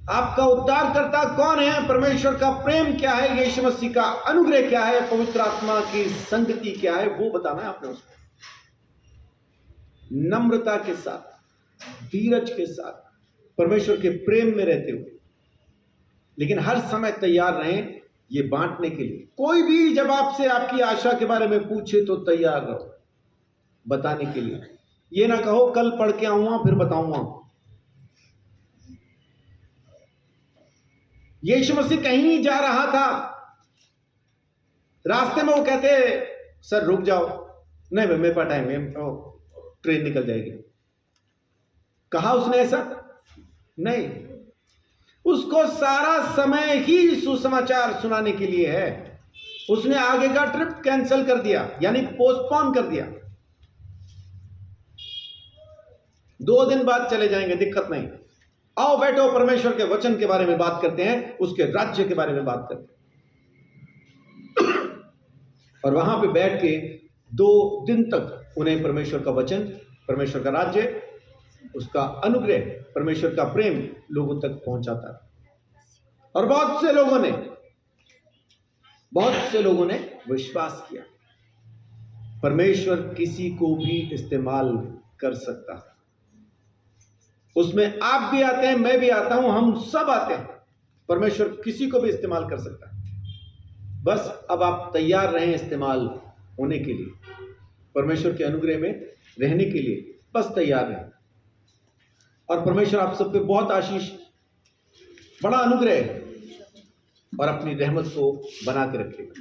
आपका उद्धारकर्ता कौन है, परमेश्वर का प्रेम क्या है, यीशु मसीह का अनुग्रह क्या है, पवित्र आत्मा की संगति क्या है, वो बताना है आपने उसको। नम्रता के साथ, धीरज के साथ, परमेश्वर के प्रेम में रहते हुए, लेकिन हर समय तैयार रहें ये बांटने के लिए। कोई भी जब आपसे आपकी आशा के बारे में पूछे तो तैयार रहो बताने के लिए। ये ना कहो कल पढ़ के आऊंगा फिर बताऊंगा। यीशु मसीह कहीं जा रहा था, रास्ते में वो कहते सर रुक जाओ, नहीं भाई मेरे पास टाइम है, ट्रेन निकल जाएगी। कहा उसने ऐसा? नहीं, उसको सारा समय ही सुसमाचार सुनाने के लिए है। उसने आगे का ट्रिप कैंसिल कर दिया, यानी पोस्टपोन कर दिया। 2 दिन बाद चले जाएंगे, दिक्कत नहीं। आओ बैठो, परमेश्वर के वचन के बारे में बात करते हैं, उसके राज्य के बारे में बात करते हैं। और वहां पे बैठ के 2 दिन तक उन्हें परमेश्वर का वचन, परमेश्वर का राज्य, उसका अनुग्रह, परमेश्वर का प्रेम लोगों तक पहुंचाता रहा। और बहुत से लोगों ने विश्वास किया। परमेश्वर किसी को भी इस्तेमाल कर सकता है। उसमें आप भी आते हैं, मैं भी आता हूं, हम सब आते हैं। परमेश्वर किसी को भी इस्तेमाल कर सकता है। बस अब आप तैयार रहें इस्तेमाल होने के लिए, परमेश्वर के अनुग्रह में रहने के लिए बस तैयार रहें। और परमेश्वर आप सब पे बहुत आशीष, बड़ा अनुग्रह और अपनी रहमत को बना के रखेगा।